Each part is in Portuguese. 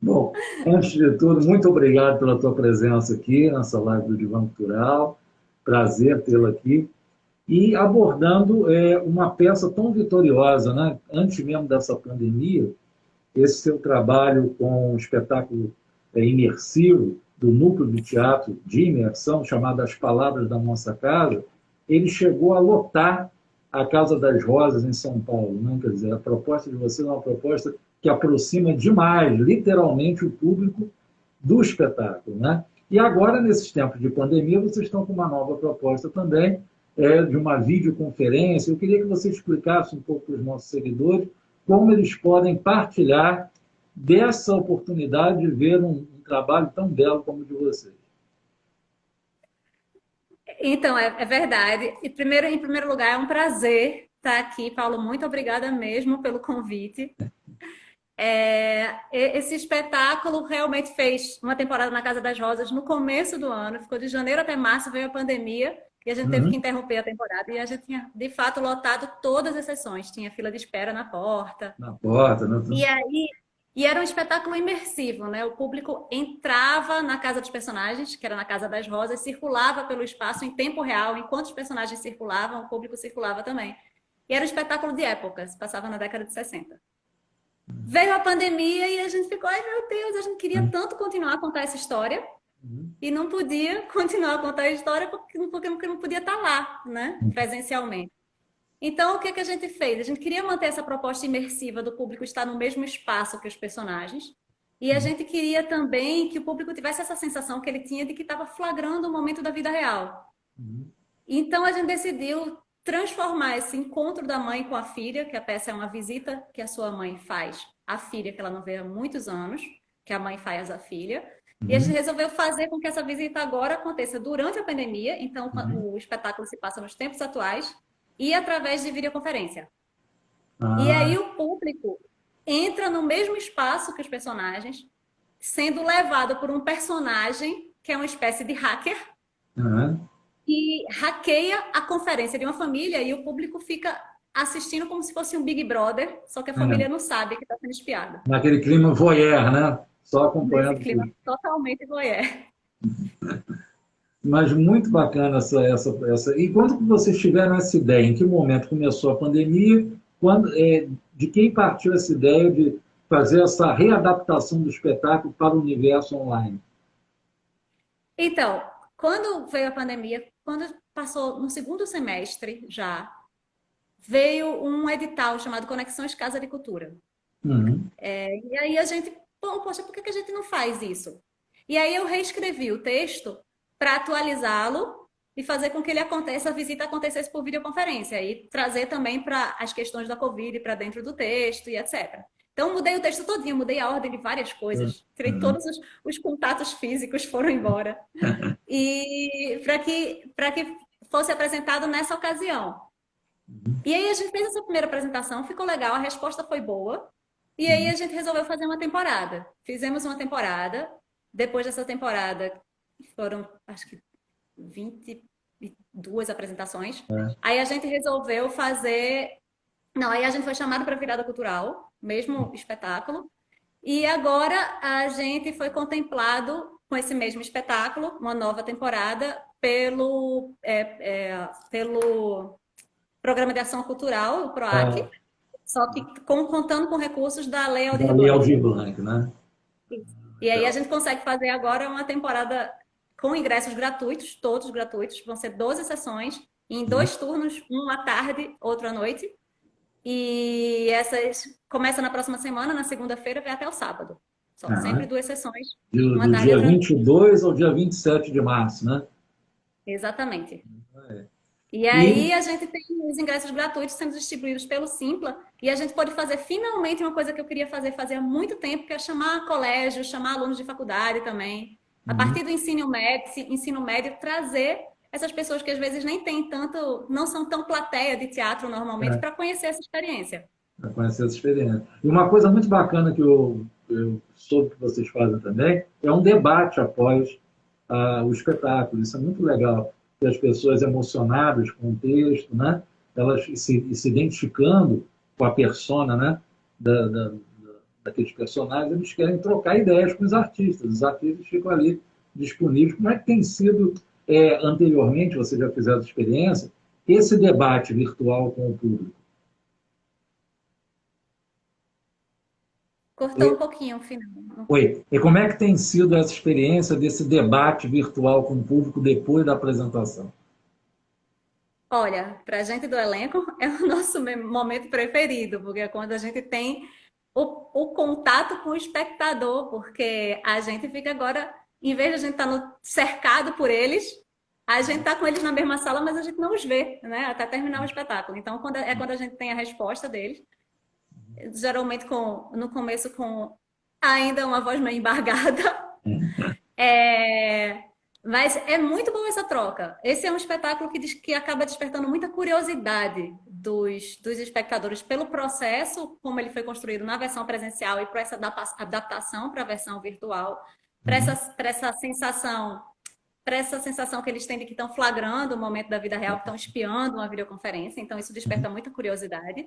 Bom, antes de tudo, muito obrigado pela tua presença aqui nessa live do Divã Cultural. Prazer tê-la aqui. E abordando uma peça tão vitoriosa, né? Antes mesmo dessa pandemia, esse seu trabalho com um espetáculo imersivo do Núcleo de Teatro de Imersão, chamado As Palavras da Nossa Casa, ele chegou a lotar a Casa das Rosas em São Paulo. Né? Quer dizer, a proposta de você é uma proposta que aproxima demais, literalmente, o público do espetáculo. Né? E agora, nesses tempos de pandemia, vocês estão com uma nova proposta também, de uma videoconferência. Eu queria que você explicasse um pouco para os nossos seguidores como eles podem partilhar dessa oportunidade de ver um trabalho tão belo como o de vocês. Então, é verdade. E primeiro, em primeiro lugar, é um prazer estar aqui, Paulo. Muito obrigada mesmo pelo convite. Esse espetáculo realmente fez uma temporada na Casa das Rosas no começo do ano, ficou de janeiro até março, veio a pandemia e a gente teve que Uhum. interromper a temporada. E a gente tinha, de fato, lotado todas as sessões, tinha fila de espera na porta. Na porta, né? E aí, e era um espetáculo imersivo, né? O público entrava na casa dos personagens, que era na Casa das Rosas, circulava pelo espaço em tempo real, enquanto os personagens circulavam, o público circulava também. E era um espetáculo de épocas, passava na década de 60. Veio a pandemia e a gente ficou, ai meu Deus, a gente queria tanto continuar a contar essa história Uhum. e não podia continuar a contar a história porque não podia estar lá, né? Presencialmente. Então, o que que a gente fez? A gente queria manter essa proposta imersiva do público estar no mesmo espaço que os personagens. E a gente queria também que o público tivesse essa sensação que ele tinha de que estava flagrando o momento da vida real. Uhum. Então, a gente decidiu transformar esse encontro da mãe com a filha, que a peça é uma visita que a sua mãe faz à filha, que ela não vê há muitos anos, que a mãe faz à filha. E a gente Uhum. resolveu fazer com que essa visita agora aconteça durante a pandemia, então Uhum. o espetáculo se passa nos tempos atuais, e através de videoconferência. E Ah, aí o público entra no mesmo espaço que os personagens, sendo levado por um personagem que é uma espécie de hacker uhum. e hackeia a conferência de uma família e o público fica assistindo como se fosse um Big Brother, só que a família É. não sabe que está sendo espiada. Naquele clima voyeur, né? Só Nesse acompanhando clima tudo. totalmente voyeur. Mas muito bacana essa. E quando que vocês tiveram essa ideia? Em que momento começou a pandemia? De quem partiu essa ideia de fazer essa readaptação do espetáculo para o universo online? Então, quando veio a pandemia, quando passou no segundo semestre já, veio um edital chamado Conexões Casa de Cultura. Uhum. E aí a gente, pô, poxa, por que que a gente não faz isso? E aí eu reescrevi o texto para atualizá-lo e fazer com que ele aconteça, a visita acontecesse por videoconferência e trazer também para as questões da Covid para dentro do texto e etc. Então mudei o texto todinho, mudei a ordem de várias coisas, tirei Uhum. todos os contatos físicos foram embora e para que fosse apresentado nessa ocasião. E aí a gente fez essa primeira apresentação, ficou legal, a resposta foi boa. E aí a gente resolveu fazer uma temporada. Fizemos uma temporada. Depois dessa temporada, foram acho que 22 apresentações. É. Aí a gente resolveu fazer. Não, aí a gente foi chamado para a virada cultural, mesmo espetáculo. E agora a gente foi contemplado com esse mesmo espetáculo, uma nova temporada, pelo Programa de Ação Cultural, o PROAC, Ah, só que contando com recursos da Lei da Aldir Lei Blanc. Aldir Blanc, né? E aí a Legal. gente consegue fazer agora uma temporada com ingressos gratuitos, todos gratuitos, vão ser 12 sessões, em Uhum. dois turnos, um à tarde, outro à noite. E essas começam na próxima semana, na segunda-feira, vai até o sábado. São sempre Ah, duas sessões, uma do tarde e dia outra noite. 22 ao dia 27 de março, né? Exatamente. É. E E aí a gente tem os ingressos gratuitos sendo distribuídos pelo Simpla e a gente pode fazer finalmente uma coisa que eu queria fazer fazia muito tempo, que é chamar colégio, chamar alunos de faculdade também. A uhum. partir do ensino médio, trazer essas pessoas que às vezes nem têm tanto, não são tão plateia de teatro normalmente, para conhecer essa experiência. Para conhecer essa experiência. E uma coisa muito bacana que eu soube que vocês fazem também é um debate após o espetáculo. Isso é muito legal, que as pessoas emocionadas com o texto, né? Elas se identificando com a persona, né? Da, da, daqueles personagens, eles querem trocar ideias com os artistas ficam ali disponíveis. Como é que tem sido, anteriormente, você já fez essa experiência, esse debate virtual com o público? Cortou um pouquinho o final. Oi, e como é que tem sido essa experiência desse debate virtual com o público depois da apresentação? Olha, para a gente do elenco é o nosso momento preferido, porque é quando a gente tem o contato com o espectador, porque a gente fica agora, em vez de a gente estar cercado por eles, a gente está com eles na mesma sala, mas a gente não os vê, né? Até terminar o espetáculo. Então, quando a gente tem a resposta deles, geralmente no começo com ainda uma voz meio embargada. Mas é muito bom essa troca. Esse é um espetáculo que acaba despertando muita curiosidade dos espectadores pelo processo, como ele foi construído na versão presencial e para essa adaptação para a versão virtual, para essa sensação que eles têm de que estão flagrando o momento da vida real, que estão espiando uma videoconferência. Então, isso desperta muita curiosidade.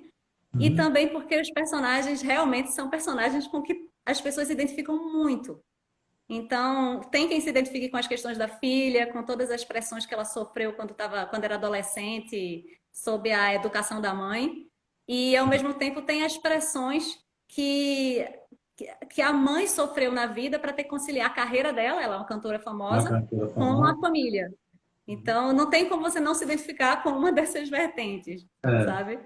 E também porque os personagens realmente são personagens com que as pessoas se identificam muito. Então, tem quem se identifique com as questões da filha, com todas as pressões que ela sofreu quando era adolescente, sob a educação da mãe. E, ao mesmo tempo, tem as pressões que a mãe sofreu na vida para ter que conciliar a carreira dela, ela é uma cantora famosa, com a família. Então, não tem como você não se identificar com uma dessas vertentes, sabe?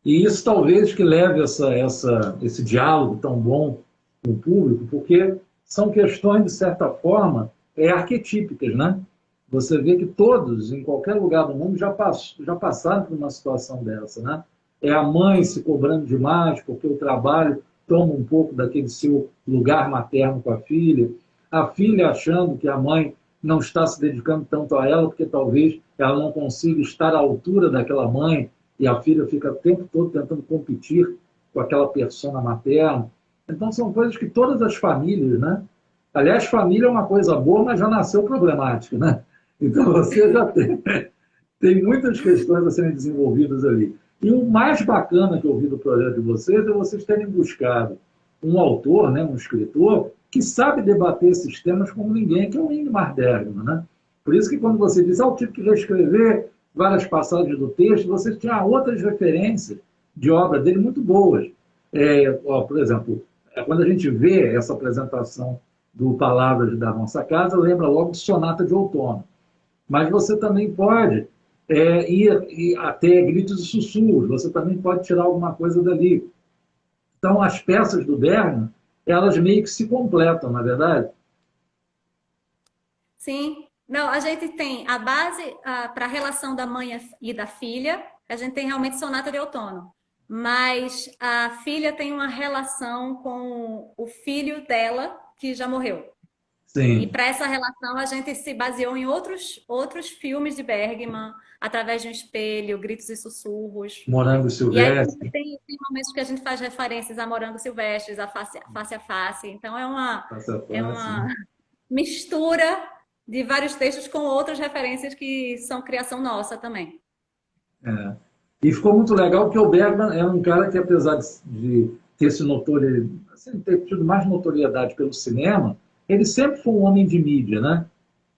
E isso talvez que leve esse diálogo tão bom com o público, porque são questões, de certa forma, arquetípicas, né? Você vê que todos, em qualquer lugar do mundo, já passaram por uma situação dessa, né? É a mãe se cobrando demais porque o trabalho toma um pouco daquele seu lugar materno com a filha achando que a mãe não está se dedicando tanto a ela porque talvez ela não consiga estar à altura daquela mãe e a filha fica o tempo todo tentando competir com aquela persona materna. Então, são coisas que todas as famílias, né? Aliás, família é uma coisa boa, mas já nasceu problemática, né? Então, você já tem muitas questões a serem desenvolvidas ali. E o mais bacana que eu vi do projeto de vocês é vocês terem buscado um autor, né, um escritor, que sabe debater esses temas como ninguém, que é o Ingmar Bergman, né? Por isso que quando você diz, eu tive que reescrever várias passagens do texto, vocês tinham outras referências de obra dele muito boas. Por exemplo, quando a gente vê essa apresentação do Palavras da Nossa Casa, lembra logo de Sonata de Outono. Mas você também pode ir até Gritos e Sussurros, você também pode tirar alguma coisa dali. Então, as peças do Bergman, elas meio que se completam, na verdade? Sim. Não, a gente tem a base para a relação da mãe e da filha, a gente tem realmente Sonata de Outono. Mas a filha tem uma relação com o filho dela, que já morreu. Sim. E para essa relação a gente se baseou em outros filmes de Bergman, através de um espelho, Gritos e Sussurros. Morango Silvestre. E aí tem momentos que a gente faz referências a Morango Silvestres, a Face a Face. Então é uma mistura de vários textos com outras referências que são criação nossa também. E ficou muito legal porque o Bergman é um cara que, apesar de ter ter tido mais notoriedade pelo cinema, ele sempre foi um homem de mídia, né?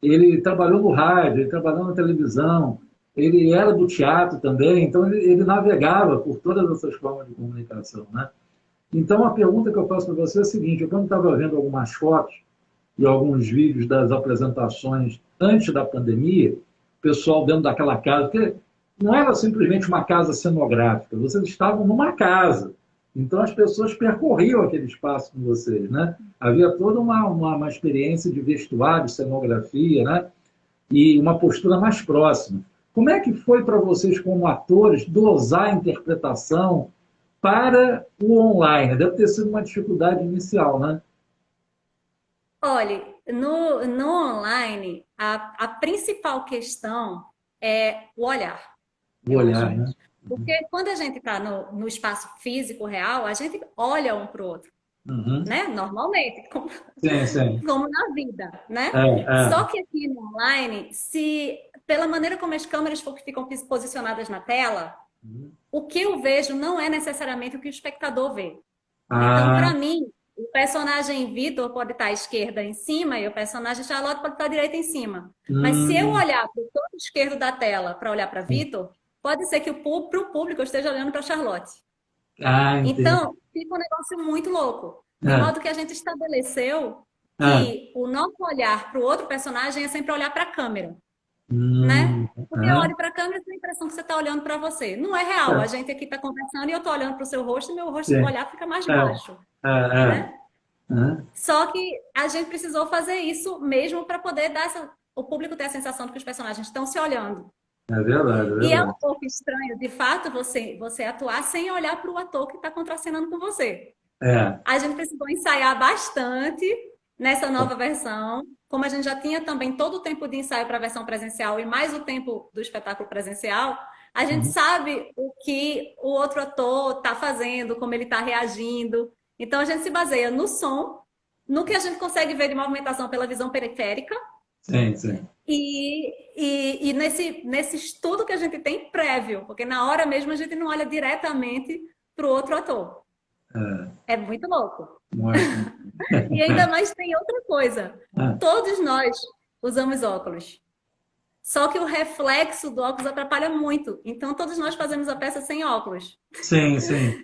Ele trabalhou no rádio, ele trabalhou na televisão, ele era do teatro também, então ele navegava por todas essas formas de comunicação, né? Então, a pergunta que eu faço para você é a seguinte: eu, quando estava vendo algumas fotos e alguns vídeos das apresentações antes da pandemia, o pessoal dentro daquela casa, porque não era simplesmente uma casa cenográfica, vocês estavam numa casa. Então, as pessoas percorriam aquele espaço com vocês, né? Havia toda uma experiência de vestuário, cenografia, né? E uma postura mais próxima. Como é que foi para vocês, como atores, dosar a interpretação para o online? Deve ter sido uma dificuldade inicial, né? Olha, no online, a principal questão é o olhar. O olhar, né? Porque quando a gente está no espaço físico real, a gente olha um para o outro, né? Normalmente, como na vida, né? Só que aqui no online, pela maneira como as câmeras ficam posicionadas na tela, o que eu vejo não é necessariamente o que o espectador vê. Então, Ah, para mim, o personagem Vitor pode estar à esquerda em cima e o personagem Charlotte pode estar à direita em cima. Mas se eu hum, olhar para o canto esquerdo da tela para olhar para Vitor, pode ser que para o público eu esteja olhando para Charlotte. entendi. Então, fica um negócio muito louco. De Ah, modo que a gente estabeleceu ah, que o nosso olhar para o outro personagem é sempre olhar para a câmera, né? hum, Porque eu ah, olho para a câmera e tenho a impressão que você está olhando para você. Não é real. A ah, gente aqui está conversando e eu estou olhando para o seu rosto e meu rosto, o sim, olhar fica mais ah, baixo, ah, né? ah, Só que a gente precisou fazer isso mesmo para poder dar o público ter a sensação de que os personagens estão se olhando. é verdade, é E é um verdade. pouco estranho, de fato, você atuar sem olhar para o ator que está contracenando com você. É, A gente precisou ensaiar bastante nessa nova versão. Como a gente já tinha também todo o tempo de ensaio para a versão presencial e mais o tempo do espetáculo presencial, a gente uhum, sabe o que o outro ator está fazendo, como ele está reagindo. Então a gente se baseia no som, no que a gente consegue ver de movimentação pela visão periférica sim, sim. e nesse estudo que a gente tem prévio, porque na hora mesmo a gente não olha diretamente para o outro ator. É, É muito louco. muito. E ainda mais tem outra coisa. Ah, Todos nós usamos óculos. Só que o reflexo do óculos atrapalha muito. Então, todos nós fazemos a peça sem óculos. sim, sim.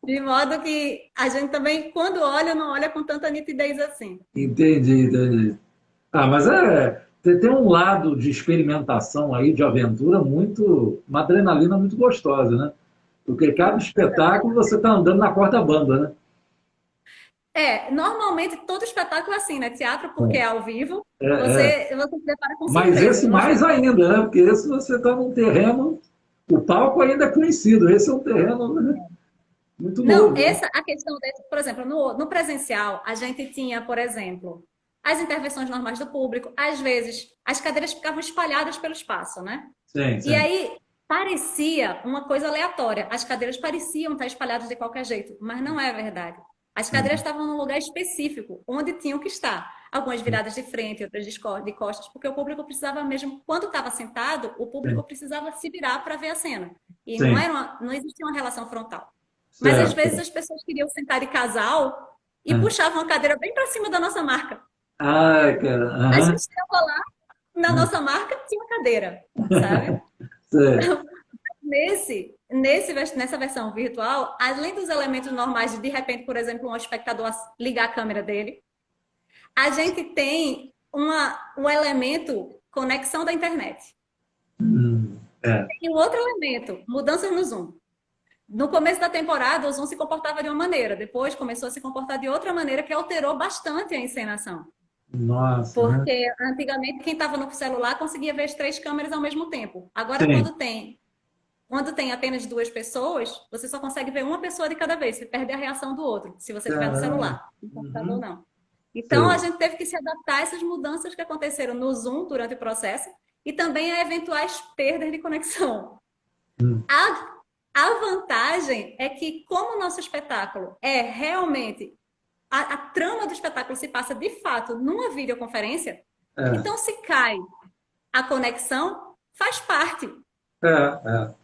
De modo que a gente também, quando olha, não olha com tanta nitidez assim. Entendi, entendi. Ah, mas tem um lado de experimentação aí, de aventura, uma adrenalina muito gostosa, né? Porque cada espetáculo você está andando na corda bamba, né? Normalmente todo espetáculo é assim, né? Teatro, porque é ao vivo, É, é. você se prepara com Mas surpresas. esse No mais espetáculo, ainda, né? Porque esse você está num terreno, o palco ainda é conhecido, esse é um terreno, né, muito não, novo, né? essa a questão desse, por exemplo, no presencial, a gente tinha, por exemplo, as intervenções normais do público, às vezes as cadeiras ficavam espalhadas pelo espaço, né? Sim, E sim. aí parecia uma coisa aleatória. As cadeiras pareciam estar espalhadas de qualquer jeito, mas não é verdade. As cadeiras Uhum. estavam num lugar específico, onde tinham que estar. Algumas viradas de frente, outras de costas, porque o público precisava mesmo, quando estava sentado, o público Sim, precisava se virar para ver a cena. E sim, não existia uma relação frontal. Mas às vezes certo. as pessoas queriam sentar de casal e Ah, puxavam a cadeira bem para cima da nossa marca. ai, cara, A aham, gente estava lá, na ah, nossa marca tinha uma cadeira, sabe? certo. Nessa versão virtual, além dos elementos normais de repente, por exemplo, um espectador ligar a câmera dele, a gente tem um elemento conexão da internet. É, E um outro elemento, mudanças no Zoom. No começo da temporada, o Zoom se comportava de uma maneira, depois começou a se comportar de outra maneira que alterou bastante a encenação. nossa, né? Porque antigamente quem estava no celular conseguia ver as três câmeras ao mesmo tempo. Agora, Sim, quando tem apenas duas pessoas, você só consegue ver uma pessoa de cada vez. Você perde a reação do outro, se você tiver no caramba. celular. No computador, Uhum. não. Então, a Sei. gente teve que se adaptar a essas mudanças que aconteceram no Zoom durante o processo e também a eventuais perdas de conexão. Hum. A, a vantagem é que, como o nosso espetáculo é realmente. A trama do espetáculo se passa de fato numa videoconferência, É, então se cai a conexão, é, é.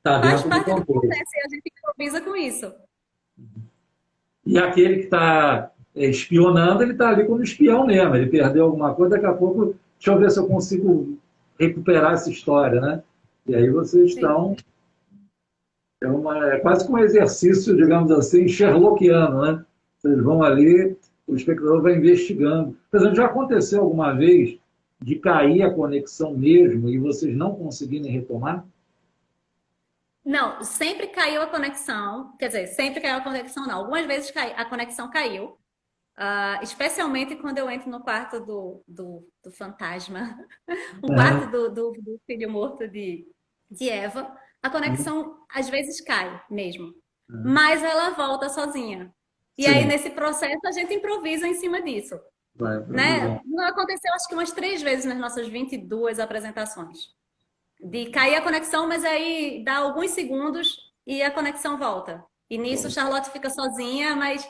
Tá faz dentro do parte do controle. processo e a gente improvisa com isso. E aquele que está espionando, ele está ali como espião mesmo. Ele perdeu alguma coisa, daqui a pouco, deixa eu ver se eu consigo recuperar essa história, né? E aí vocês Sim. estão. É quase que um exercício, digamos assim, sherlockiano, né? Vocês vão ali, o espectador vai investigando. Por exemplo, já aconteceu alguma vez de cair a conexão mesmo e vocês não conseguirem retomar? Não, sempre caiu a conexão, quer dizer, sempre caiu a conexão, não. Algumas vezes a conexão caiu, especialmente quando eu entro no quarto do fantasma, o quarto Aham. do filho morto de Eva. A conexão às vezes cai mesmo, Aham. mas ela volta sozinha. E aí, Sim, nesse processo, a gente improvisa em cima disso, vai né? improvisar. Não aconteceu, acho que umas 3 vezes nas nossas 22 apresentações. De cair a conexão, mas aí dá alguns segundos e a conexão volta. E nisso, Charlotte fica sozinha, mas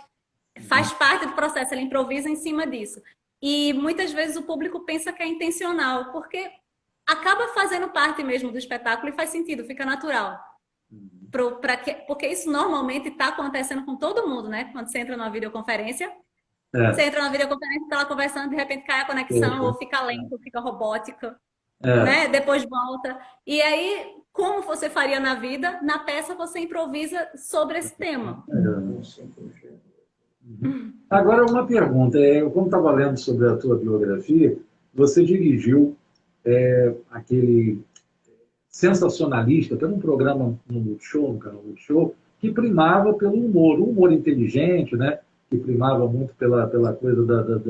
faz parte do processo, ela improvisa em cima disso. E muitas vezes o público pensa que é intencional, porque acaba fazendo parte mesmo do espetáculo e faz sentido, fica natural. Porque isso normalmente está acontecendo com todo mundo, né? Quando você entra numa videoconferência, É, você entra na videoconferência, está lá conversando, de repente cai a conexão, ou fica lento, ou fica robótica, é, né? Depois volta. E aí, como você faria na vida, na peça você improvisa sobre esse tema. Agora, uma pergunta. Como estava lendo sobre a tua biografia, você dirigiu aquele sensacionalista, que era um programa no Multishow, no canal Multishow, que primava pelo humor, o humor inteligente, né? Que primava muito pela coisa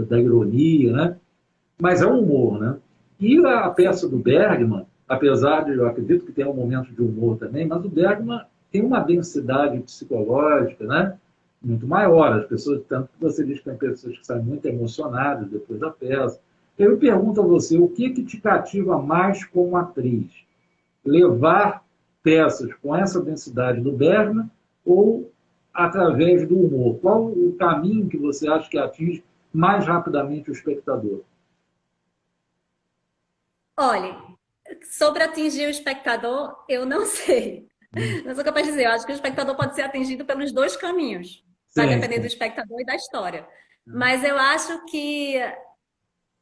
da ironia, né? Mas é um humor, né? E a peça do Bergman, apesar de, eu acredito que tem um momento de humor também, mas o Bergman tem uma densidade psicológica, né? Muito maior. As pessoas, tanto que você diz que tem pessoas que saem muito emocionadas depois da peça. Eu pergunto a você, o que te cativa mais como atriz? Levar peças com essa densidade do Bergman ou através do humor? Qual o caminho que você acha que atinge mais rapidamente o espectador? Olha, sobre atingir o espectador, eu não sei. Não sou capaz de dizer. Eu acho que o espectador pode ser atingido pelos dois caminhos. Vai Sim, depender do sim. espectador e da história. Mas eu acho que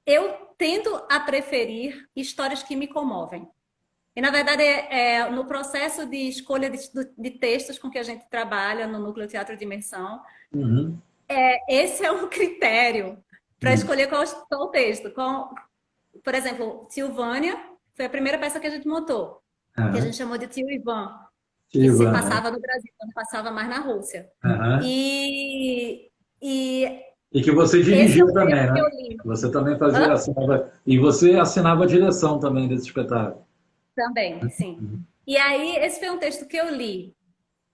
eu tendo a preferir histórias que me comovem. E, na verdade, no processo de escolha de textos com que a gente trabalha no Núcleo Teatro de Imersão, Uhum. esse é um critério para Uhum. escolher qual o texto. Por exemplo, Silvânia foi a primeira peça que a gente montou, que a Aham. gente chamou de Tio Ivan, que se Ivan, né? passava no Brasil, não passava mais na Rússia. Aham. E, e E que você esse é dirigiu o texto também, que eu né? li. Você também fazia, Hã? e você assinava a direção também desse espetáculo. Também, sim. E aí, esse foi um texto que eu li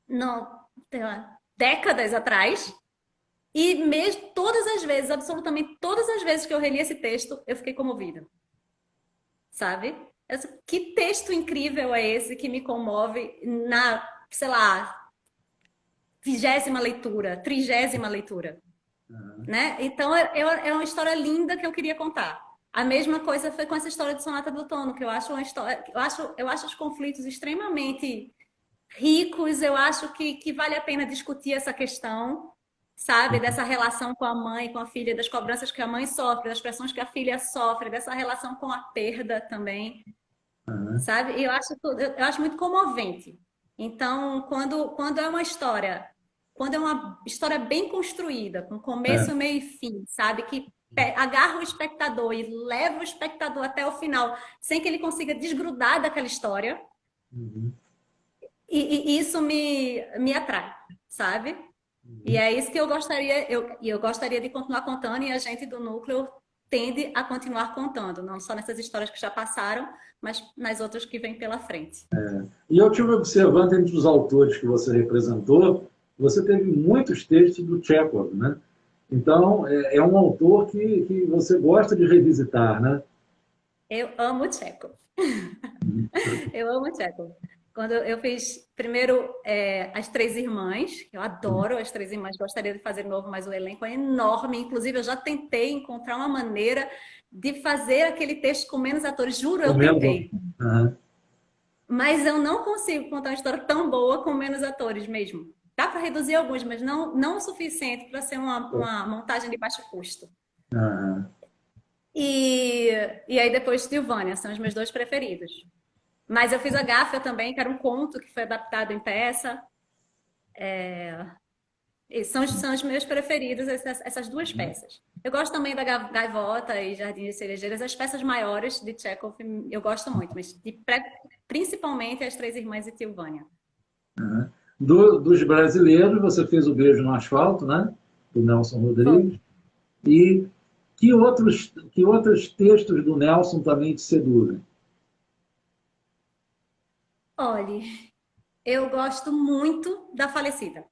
não, sei lá, décadas atrás, e mesmo todas as vezes, absolutamente todas as vezes que eu reli esse texto, eu fiquei comovida, sabe? Que texto incrível é esse que me comove na, sei lá, 20ª leitura, 30ª leitura, né? Então é uma história linda que eu queria contar. A mesma coisa foi com essa história de Sonata do Outono, que eu acho uma história, eu acho os conflitos extremamente ricos, eu acho que vale a pena discutir essa questão, sabe? Dessa relação com a mãe, com a filha, das cobranças que a mãe sofre, das pressões que a filha sofre, dessa relação com a perda também, Aham. sabe? E eu acho muito comovente. Então, quando é uma história, quando é uma história bem construída, com começo, É. meio e fim, sabe? Que agarra o espectador e leva o espectador até o final, sem que ele consiga desgrudar daquela história, Uhum. e isso me atrai, sabe? E é isso que eu gostaria de continuar contando, e a gente do núcleo tende a continuar contando, não só nessas histórias que já passaram, mas nas outras que vêm pela frente. E eu tive observando entre os autores que você representou, você teve muitos textos do Chekhov, né? Então, é um autor que você gosta de revisitar, né? Eu amo Chekhov. Eu amo Chekhov. Quando eu fiz primeiro As Três Irmãs, eu adoro As Três Irmãs, gostaria de fazer novo, mas o elenco é enorme. Inclusive, eu já tentei encontrar uma maneira de fazer aquele texto com menos atores. Juro, O eu mesmo. tentei. Aham. Mas eu não consigo contar uma história tão boa com menos atores mesmo. Dá para reduzir alguns, mas não o suficiente para ser uma montagem de baixo custo. Aham. E, e aí depois Silvânia, são os meus dois preferidos. Mas eu fiz a Gáfia também, que era um conto que foi adaptado em peça. E são os meus preferidos, essas duas peças. Eu gosto também da Gaivota e Jardim de Cerejeiras, as peças maiores de Chekhov eu gosto muito, mas principalmente As Três Irmãs e Silvânia. Dos brasileiros, você fez o Beijo no Asfalto, né? Do Nelson Foi. Rodrigues. E que outros textos do Nelson também te seduzem? Olhe, eu gosto muito da Falecida.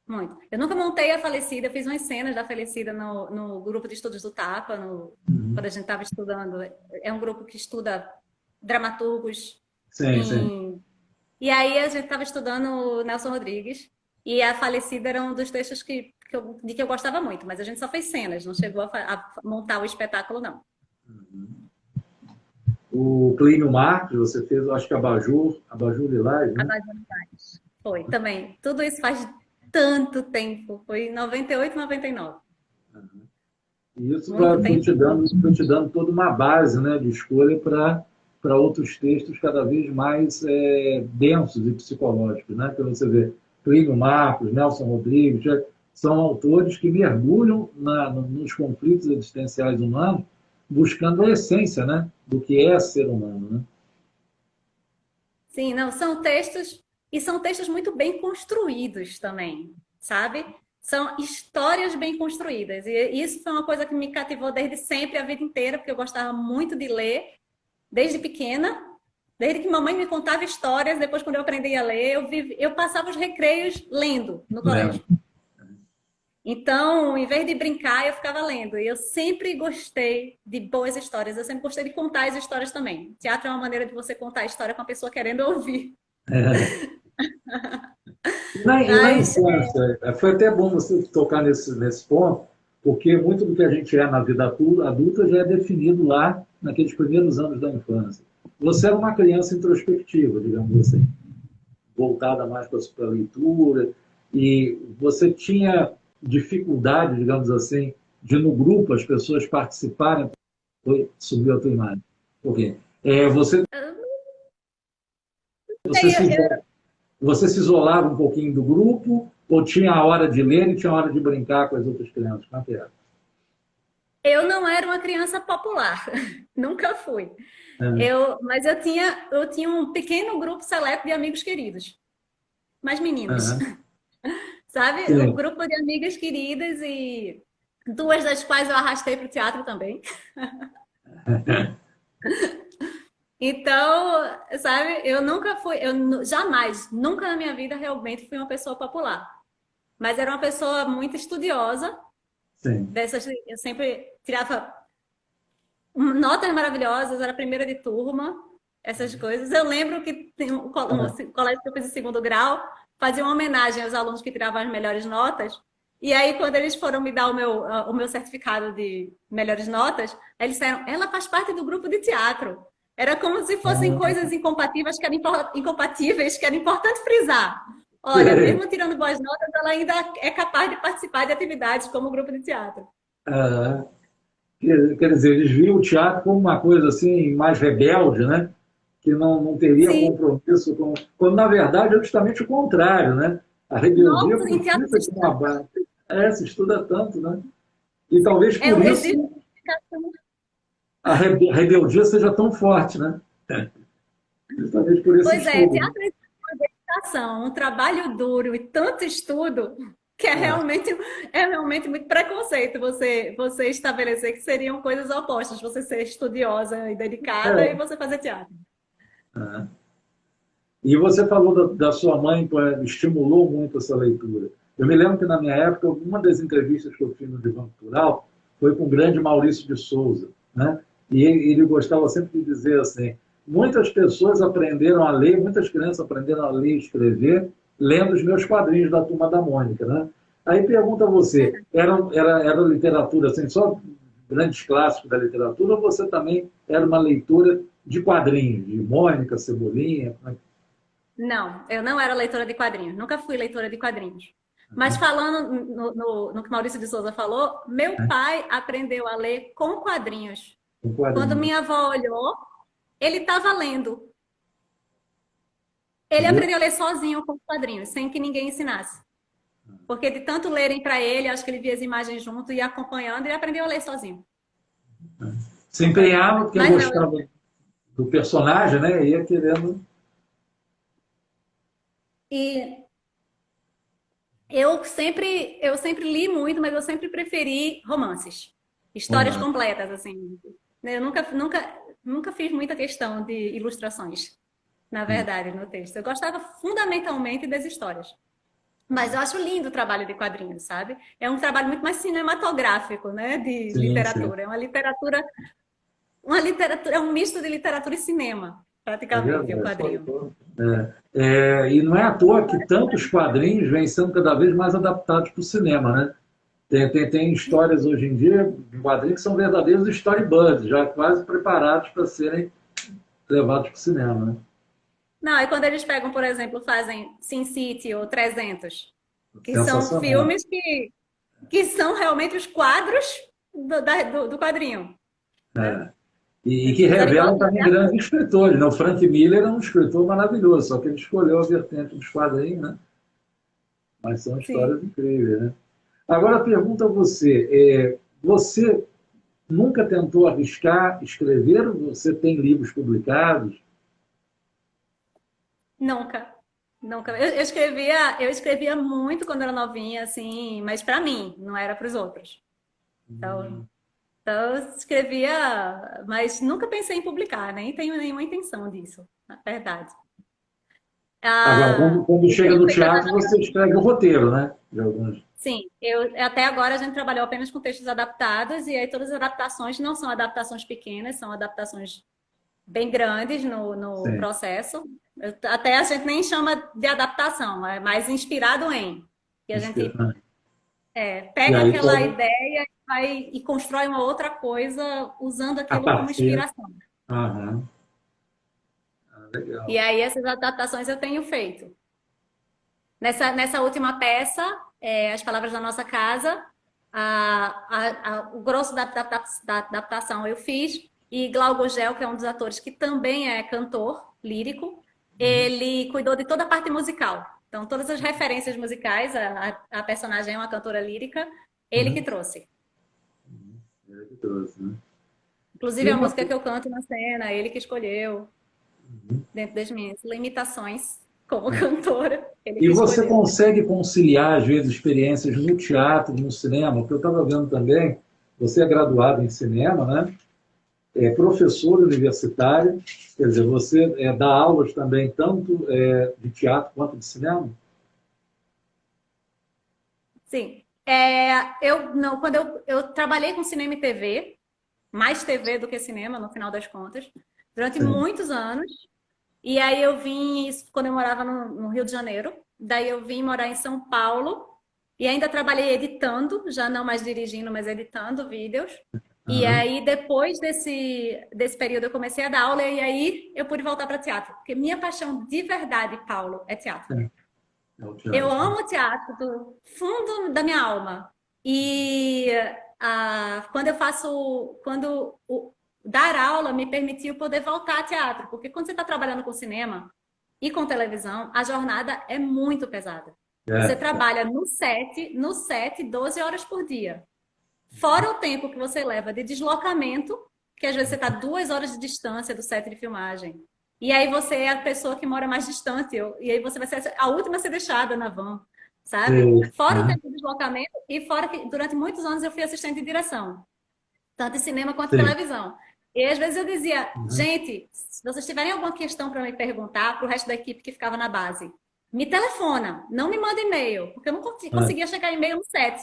Muito. Eu nunca montei a Falecida, fiz umas cenas da Falecida no grupo de estudos do Tapa, quando a gente estava estudando. É um grupo que estuda dramaturgos Sim, sim. em. E aí a gente estava estudando o Nelson Rodrigues, e a Falecida era um dos textos de que eu gostava muito, mas a gente só fez cenas, não chegou a montar o espetáculo, não. o Plínio Marcos, você fez, eu acho que Abajur Lilás, né? Abajur Lilás. Foi, também. Tudo isso faz tanto tempo. Foi em 98, 99. E isso foi te dando toda uma base, né, de escolha para outros textos cada vez mais densos e psicológicos, né? Então você vê Plínio Marcos, Nelson Rodrigues, são autores que mergulham nos conflitos existenciais humanos, buscando a essência, né, do que é ser humano, né? Sim, não, são textos, e são textos muito bem construídos também, sabe? São histórias bem construídas. E isso foi uma coisa que me cativou desde sempre, a vida inteira, porque eu gostava muito de ler, desde pequena, desde que mamãe me contava histórias, depois quando eu aprendi a ler, eu passava os recreios lendo no colégio. Então, em vez de brincar, eu ficava lendo. E eu sempre gostei de boas histórias, eu sempre gostei de contar as histórias também. Teatro é uma maneira de você contar a história com a pessoa querendo ouvir. Na infância, foi até bom você tocar nesse ponto, porque muito do que a gente é na vida adulta já é definido lá naqueles primeiros anos da infância. Você era uma criança introspectiva, digamos assim, voltada mais para a leitura, e você tinha dificuldade, digamos assim, de no grupo as pessoas participarem. Subiu a tua imagem. Por quê? Você se isolava um pouquinho do grupo, ou tinha a hora de ler e tinha a hora de brincar com as outras crianças? Como é que era? Eu não era uma criança popular, nunca fui. Mas eu tinha um pequeno grupo seleto de amigos queridos, mais meninas, sabe? Sim. Um grupo de amigas queridas e duas das quais eu arrastei para o teatro também. Então, sabe, eu jamais, nunca na minha vida realmente fui uma pessoa popular. Mas era uma pessoa muito estudiosa. Sim. Eu sempre tirava notas maravilhosas, era a primeira de turma, essas coisas. Eu lembro que um colégio que eu fiz em segundo grau fazia uma homenagem aos alunos que tiravam as melhores notas. E aí, quando eles foram me dar o meu certificado de melhores notas, eles disseram, ela faz parte do grupo de teatro. Era como se fossem coisas incompatíveis que era importante frisar. Olha, mesmo tirando boas notas, ela ainda é capaz de participar de atividades como o grupo de teatro. Quer dizer, eles viam o teatro como uma coisa assim, mais rebelde, né? Que não teria compromisso com... Quando, na verdade, é justamente o contrário, né? A rebeldia precisa de uma base. Se estuda tanto, né? E talvez por isso a rebeldia seja tão forte, né? Justamente por isso. Pois é, teatro é uma dedicação, um trabalho duro e tanto estudo que é realmente muito preconceito você estabelecer que seriam coisas opostas, você ser estudiosa e dedicada e você fazer teatro. E você falou da sua mãe, estimulou muito essa leitura. Eu me lembro que na minha época, uma das entrevistas que eu fiz no Divã Cultural foi com o grande Maurício de Souza, né? E ele gostava sempre de dizer assim, muitas pessoas aprenderam a ler, muitas crianças aprenderam a ler e escrever lendo os meus quadrinhos da Turma da Mônica, né? Aí pergunta a você, era literatura assim, só grandes clássicos da literatura, ou você também era uma leitura de quadrinhos, de Mônica, Cebolinha? Não, eu não era leitora de quadrinhos, nunca fui leitora de quadrinhos. Mas falando no que Maurício de Souza falou, meu pai aprendeu a ler com quadrinhos. Quando minha avó olhou, ele estava lendo. Ele aprendeu a ler sozinho com quadrinhos, sem que ninguém ensinasse. Porque de tanto lerem para ele, acho que ele via as imagens junto, ia acompanhando e aprendeu a ler sozinho. Se empenhava porque gostava do personagem, né? Ia querendo... E eu sempre li muito, mas eu sempre preferi romances. Histórias completas, assim. Eu nunca fiz muita questão de ilustrações, na verdade, no texto. Eu gostava fundamentalmente das histórias. Mas eu acho lindo o trabalho de quadrinhos, sabe? É um trabalho muito mais cinematográfico, né? De literatura. É uma literatura, é um misto de literatura e cinema, praticamente, o quadrinho. E não é à toa que tantos quadrinhos vêm sendo cada vez mais adaptados para o cinema, né? Tem histórias hoje em dia, em quadrinhos, que são verdadeiros storybirds, já quase preparados para serem levados para o cinema, né? Não, e quando eles pegam, por exemplo, fazem Sin City ou 300, que são Sensacional. filmes que são realmente os quadros do quadrinho, né? É. E que Eles fizeram revelam igualzinho, também até a grandes cor. escritores, né? O Frank Miller é um escritor maravilhoso, só que ele escolheu a vertente dos quadrinhos, né? Mas são Sim. histórias incríveis, né? Agora, pergunta a você, você nunca tentou arriscar escrever? Você tem livros publicados? Nunca. Nunca. Eu escrevia muito quando era novinha, assim, mas para mim, não era para os outros. Então, Hum. então, eu escrevia, mas nunca pensei em publicar, nem tenho nenhuma intenção disso, na verdade. Agora, quando, Eu chega tenho no feito as teatro, você escreve o roteiro, né? De alguns. Sim, até agora a gente trabalhou apenas com textos adaptados, e aí todas as adaptações não são adaptações pequenas, são adaptações bem grandes no Sim. processo. Até a gente nem chama de adaptação, é mais inspirado em. Que a gente Inspirante. E pega aí, aquela ideia e constrói uma outra coisa usando a aquilo como partir. inspiração. Aham. E Legal. aí essas adaptações eu tenho feito. Nessa última peça, As Palavras da Nossa Casa, o grosso da adaptação eu fiz, e Glauco Gel, que é um dos atores que também é cantor lírico, ele cuidou de toda a parte musical. Então, todas as referências musicais, a personagem é uma cantora lírica, ele que Uhum. trouxe. Ele que trouxe, né? Inclusive E a uma, música que eu canto na cena, ele que escolheu, uhum. dentro das minhas limitações como É. cantora, ele E que você escolheu. consegue conciliar, às vezes, experiências no teatro, no cinema? Porque eu estava vendo também, você é graduado em cinema, né? É professor universitário, quer dizer, você dá aulas também, tanto de teatro quanto de cinema? Sim. Eu não, quando eu trabalhei com cinema e TV, mais TV do que cinema, no final das contas, durante Sim. muitos anos. E aí eu vim, isso quando eu morava no Rio de Janeiro, daí eu vim morar em São Paulo e ainda trabalhei editando, já não mais dirigindo, mas editando vídeos. E Aham. aí, depois desse período, eu comecei a dar aula e aí eu pude voltar para teatro. Porque minha paixão de verdade, Paulo, é teatro. É o Eu teatro, né? amo teatro do fundo da minha alma. E dar aula me permitiu poder voltar ao teatro, porque quando você está trabalhando com cinema e com televisão, a jornada é muito pesada. Você É, trabalha no set 12 horas por dia. Fora o tempo que você leva de deslocamento, que às vezes você está 2 horas de distância do set de filmagem. E aí você é a pessoa que mora mais distante, e aí você vai ser a última a ser deixada na van, sabe? sei, Fora o né? tempo de deslocamento, e fora que durante muitos anos eu fui assistente de direção, tanto em cinema quanto em Sei. televisão. E às vezes eu dizia, Uhum. gente, se vocês tiverem alguma questão para me perguntar, para o resto da equipe que ficava na base, me telefona, não me manda e-mail, porque eu não Ah, conseguia chegar e-mail no set.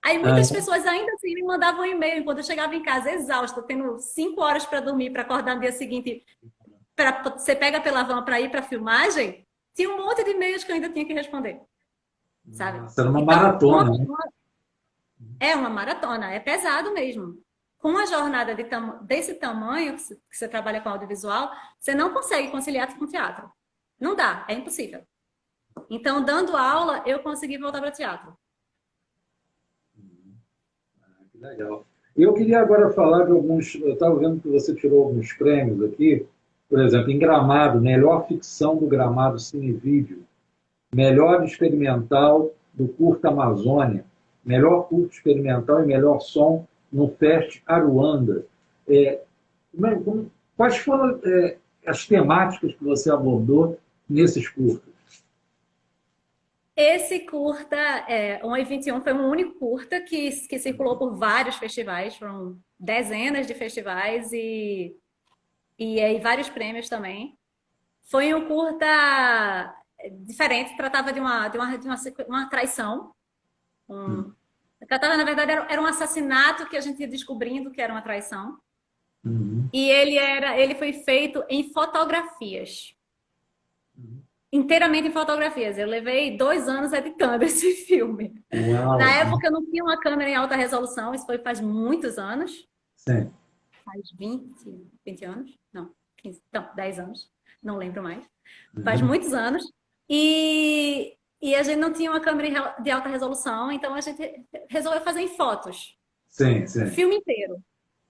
Aí muitas ah, pessoas ainda assim me mandavam e-mail quando eu chegava em casa exausta, tendo 5 horas para dormir, para acordar no dia seguinte, para você pega pela van para ir para filmagem, tinha um monte de e-mails que eu ainda tinha que responder, sabe? nossa, era uma Então, maratona, né? é uma maratona, é pesado mesmo. Com a jornada desse tamanho, que você trabalha com audiovisual, você não consegue conciliar com teatro. Não dá, é impossível. Então, dando aula, eu consegui voltar para teatro. Que legal. Eu queria agora falar de alguns. Eu estava vendo que você tirou alguns prêmios aqui. Por exemplo, em Gramado, melhor ficção do Gramado Cinevídeo, melhor experimental do Curta Amazônia, melhor curto experimental e melhor som no Fest Aruanda. É, quais foram as temáticas que você abordou nesses curtas? Esse curta, 1 e 21, foi um único curta que circulou por vários festivais, foram dezenas de festivais e aí vários prêmios também. Foi um curta diferente, tratava de uma traição. Tratava, na verdade, era um assassinato que a gente ia descobrindo que era uma traição. Uhum. E ele foi feito em fotografias. Inteiramente em fotografias. Eu levei 2 anos editando esse filme. Uau! Na época eu não tinha uma câmera em alta resolução, isso foi faz muitos anos. Sim. Faz 20 anos? Não, 15, não, 10 anos, não lembro mais. Faz muitos anos. E a gente não tinha uma câmera de alta resolução, então a gente resolveu fazer em fotos. Sim, O sim. filme inteiro.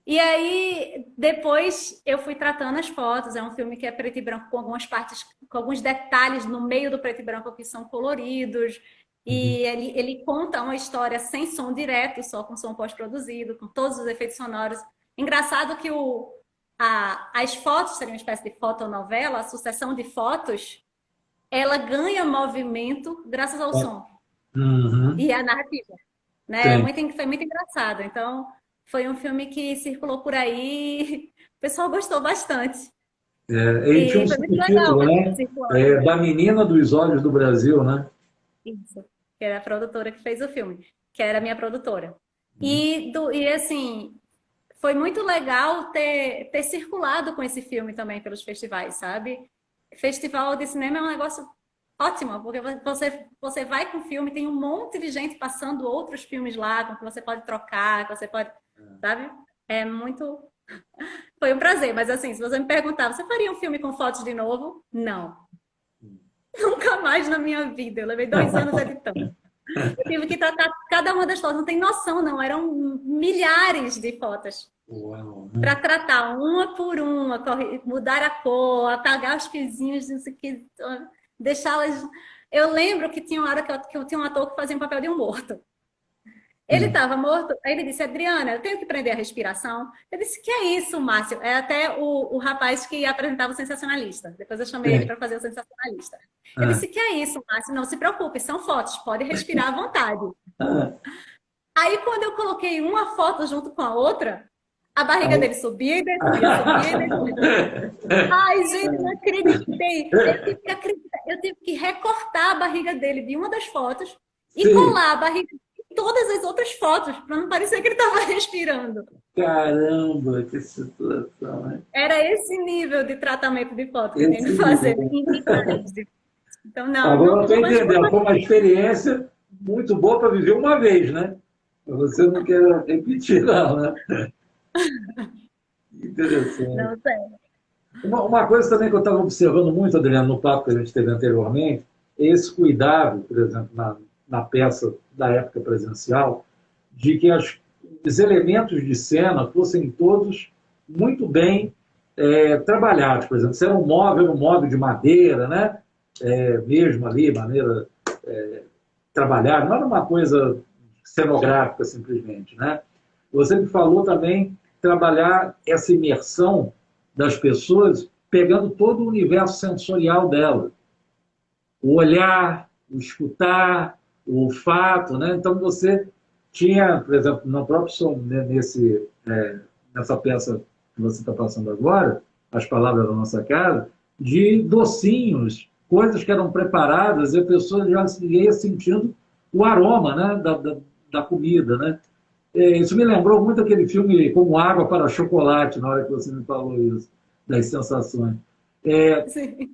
E aí, depois eu fui tratando as fotos. É um filme que é preto e branco, com algumas partes, com alguns detalhes no meio do preto e branco que são coloridos. Uhum. E ele conta uma história sem som direto, só com som pós-produzido, com todos os efeitos sonoros. Engraçado que as fotos seriam uma espécie de fotonovela, a sucessão de fotos, ela ganha movimento graças ao som Uhum. e à narrativa, né? Sim. Foi muito engraçado. Então, foi um filme que circulou por aí, o pessoal gostou bastante. Ele tinha um E foi muito legal subtítulo, ver né? circulando. Da Menina dos Olhos do Brasil, né? Isso, que era a produtora que fez o filme, que era a minha produtora. E assim, foi muito legal ter circulado com esse filme também pelos festivais, sabe? Festival de cinema é um negócio ótimo, porque você vai com o filme, tem um monte de gente passando outros filmes lá, com que você pode trocar, que você pode, sabe? É muito. Foi um prazer, mas assim, se você me perguntar, você faria um filme com fotos de novo? Não. Nunca mais na minha vida. Eu levei 2 anos editando. Eu tive que tratar cada uma das fotos, não tem noção, não. Eram milhares de fotos Uau, para né? tratar uma por uma, mudar a cor, apagar os fiozinhos, não sei o que, deixá-las. Eu lembro que tinha uma hora que eu tinha um ator que fazia um papel de um morto. Ele Hum. estava morto, aí ele disse, Adriana, eu tenho que prender a respiração. Eu disse, que é isso, Márcio? É até o rapaz que apresentava o Sensacionalista. Depois eu chamei ele Sim. para fazer o Sensacionalista. Eu Ah, disse, que é isso, Márcio? Não se preocupe, são fotos, pode respirar à vontade. ah, Aí, quando eu coloquei uma foto junto com a outra, a barriga ah. dele subia e descia, subia e descia. Ai, gente, não acreditei. Eu tive que recortar a barriga dele de uma das fotos e Sim, colar a barriga em todas as outras fotos, para não parecer que ele estava respirando. caramba, que situação, né? Era esse nível de tratamento de foto que eu tinha Esse que fazer. nível. Então, não, Agora eu estou mas foi entendendo, foi uma experiência muito boa para viver uma vez, né? Você não quer repetir, não, né? Interessante. não sei. Uma coisa também que eu estava observando muito, Adriano, no papo que a gente teve anteriormente, é esse cuidado, por exemplo, na peça da época presencial, de que os elementos de cena fossem todos muito bem trabalhados. Por exemplo, se era um móvel de madeira, né? Mesmo ali, maneira trabalhada, não era uma coisa cenográfica simplesmente, né? Você me falou também trabalhar essa imersão das pessoas, pegando todo o universo sensorial dela. O olhar, o escutar, o olfato, né? Então você tinha, por exemplo, no próprio som, né, nessa peça que você está passando agora, As Palavras da Nossa Casa, de docinhos, coisas que eram preparadas e a pessoa já ia sentindo o aroma, né, da comida, né? Isso me lembrou muito aquele filme Como Água para Chocolate, na hora que você me falou isso, das sensações. É, Sim.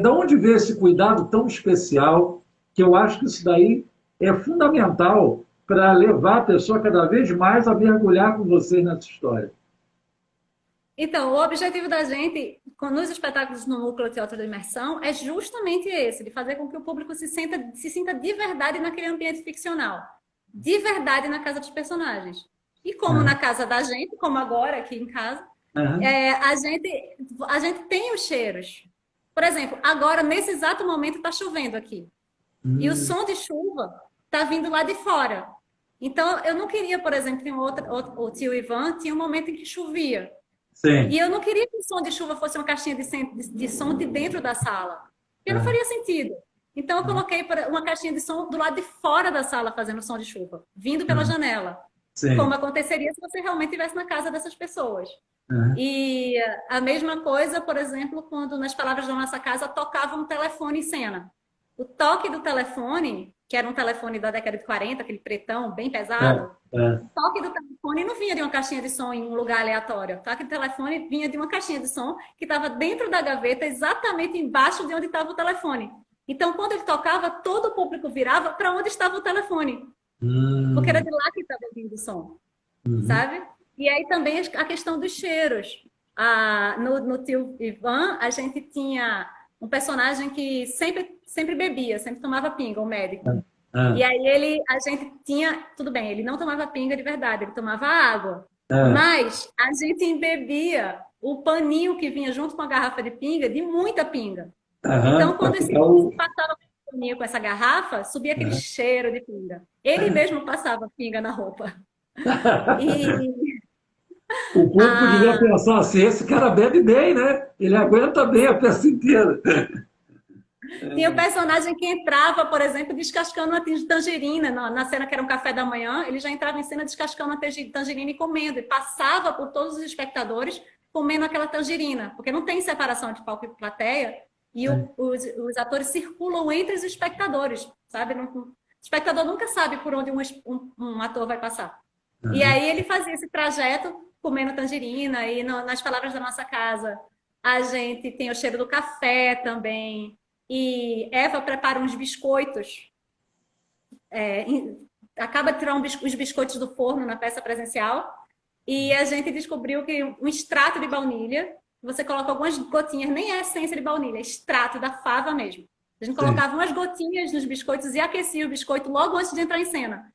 da onde vê esse cuidado tão especial, que eu acho que isso daí é fundamental para levar a pessoa cada vez mais a mergulhar com você nessa história. Então, o objetivo da gente, nos espetáculos no Núcleo Teatro de Imersão, é justamente esse, de fazer com que o público se sinta de verdade naquele ambiente ficcional, de verdade na casa dos personagens. E como na Uhum. casa da gente, como agora aqui em casa, Uhum. a gente tem os cheiros. Por exemplo, agora, nesse exato momento, está chovendo aqui. E o Uhum. som de chuva está vindo lá de fora. Então, eu não queria, por exemplo, o tio Ivan tinha um momento em que chovia. E Sim. eu não queria que o som de chuva fosse uma caixinha de som de dentro da sala, porque não Uhum. faria sentido. Então, eu coloquei uma caixinha de som do lado de fora da sala fazendo som de chuva, vindo pela Uhum. janela, como Sim. aconteceria se você realmente estivesse na casa dessas pessoas. Uhum. E a mesma coisa, por exemplo, quando nas palavras da nossa casa tocava um telefone em cena. O toque do telefone, que era um telefone da década de 40, aquele pretão bem pesado, o toque do telefone não vinha de uma caixinha de som em um lugar aleatório. O toque do telefone vinha de uma caixinha de som que estava dentro da gaveta, exatamente embaixo de onde estava o telefone. Então, quando ele tocava, todo o público virava para onde estava o telefone, porque era Uhum. de lá que estava vindo o som, Uhum. sabe? E aí também a questão dos cheiros. No Tio Ivan, a gente tinha um personagem que sempre bebia, sempre tomava pinga, o médico. E Ah, aí a gente tinha, tudo bem, ele não tomava pinga de verdade, ele tomava água. ah, Mas a gente embebia o paninho que vinha junto com a garrafa de pinga, de muita pinga. Então, para quando esse ficar o. passava o paninho com essa garrafa, subia aquele Ah. cheiro de pinga. Ele mesmo passava pinga na roupa. E O público devia a, pensar assim, esse cara bebe bem, né? Ele aguenta bem a peça inteira. tinha o personagem que entrava, por exemplo, descascando uma tangerina. Na cena que era um café da manhã, ele já entrava em cena descascando uma tangerina e comendo. E passava por todos os espectadores comendo aquela tangerina. Porque não tem separação de palco e plateia. E os atores circulam entre os espectadores, sabe? O espectador nunca sabe por onde um ator vai passar. E aí ele fazia esse trajeto comendo tangerina. E nas palavras da nossa casa, a gente tem o cheiro do café também. E Eva prepara uns biscoitos, é, acaba de tirar os biscoitos do forno na peça presencial, e a gente descobriu que um extrato de baunilha, você coloca algumas gotinhas, nem é essência de baunilha, é extrato da fava mesmo. A gente Sim. colocava umas gotinhas nos biscoitos e aquecia o biscoito logo antes de entrar em cena.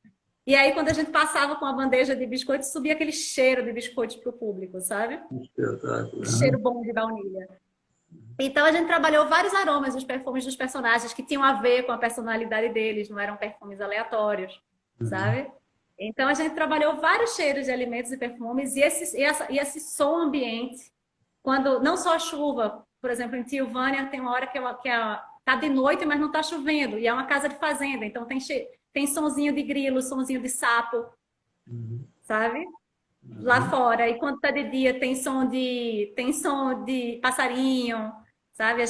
E aí, quando a gente passava com a bandeja de biscoitos, subia aquele cheiro de biscoitos para o público, sabe? Espetáculo. Cheiro bom de baunilha. Então a gente trabalhou vários aromas dos perfumes dos personagens que tinham a ver com a personalidade deles, não eram perfumes aleatórios, sabe? Então a gente trabalhou vários cheiros de alimentos e perfumes e esse som ambiente, quando não só a chuva, por exemplo, em Tilvânia tem uma hora tá de noite, mas não está chovendo, e é uma casa de fazenda, então tem sonzinho de grilo, sonzinho de sapo, sabe? Lá fora. E quando tá de dia tem som de passarinho, sabe?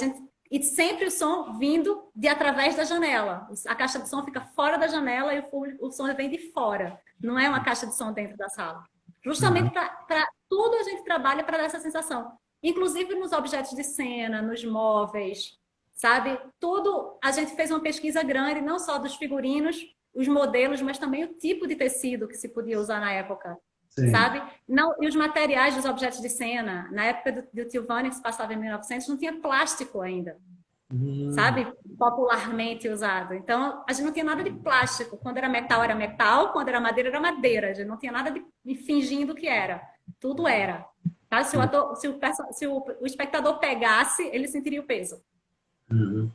E sempre o som vindo de através da janela. A caixa de som fica fora da janela e o som vem de fora. Não é uma caixa de som dentro da sala. Justamente para tudo a gente trabalha para dar essa sensação. Inclusive nos objetos de cena, nos móveis, sabe? Tudo a gente fez uma pesquisa grande, não só dos figurinos, os modelos, mas também o tipo de tecido que se podia usar na época, Sim. sabe? Não, e os materiais dos objetos de cena, na época do Tilvânia, que se passava em 1900, não tinha plástico ainda, Hum, sabe? Popularmente usado. Então, a gente não tinha nada de plástico. Quando era metal, quando era madeira. A gente não tinha nada de fingindo que era. Tudo era. Tá? Se o espectador pegasse, ele sentiria o peso. uhum.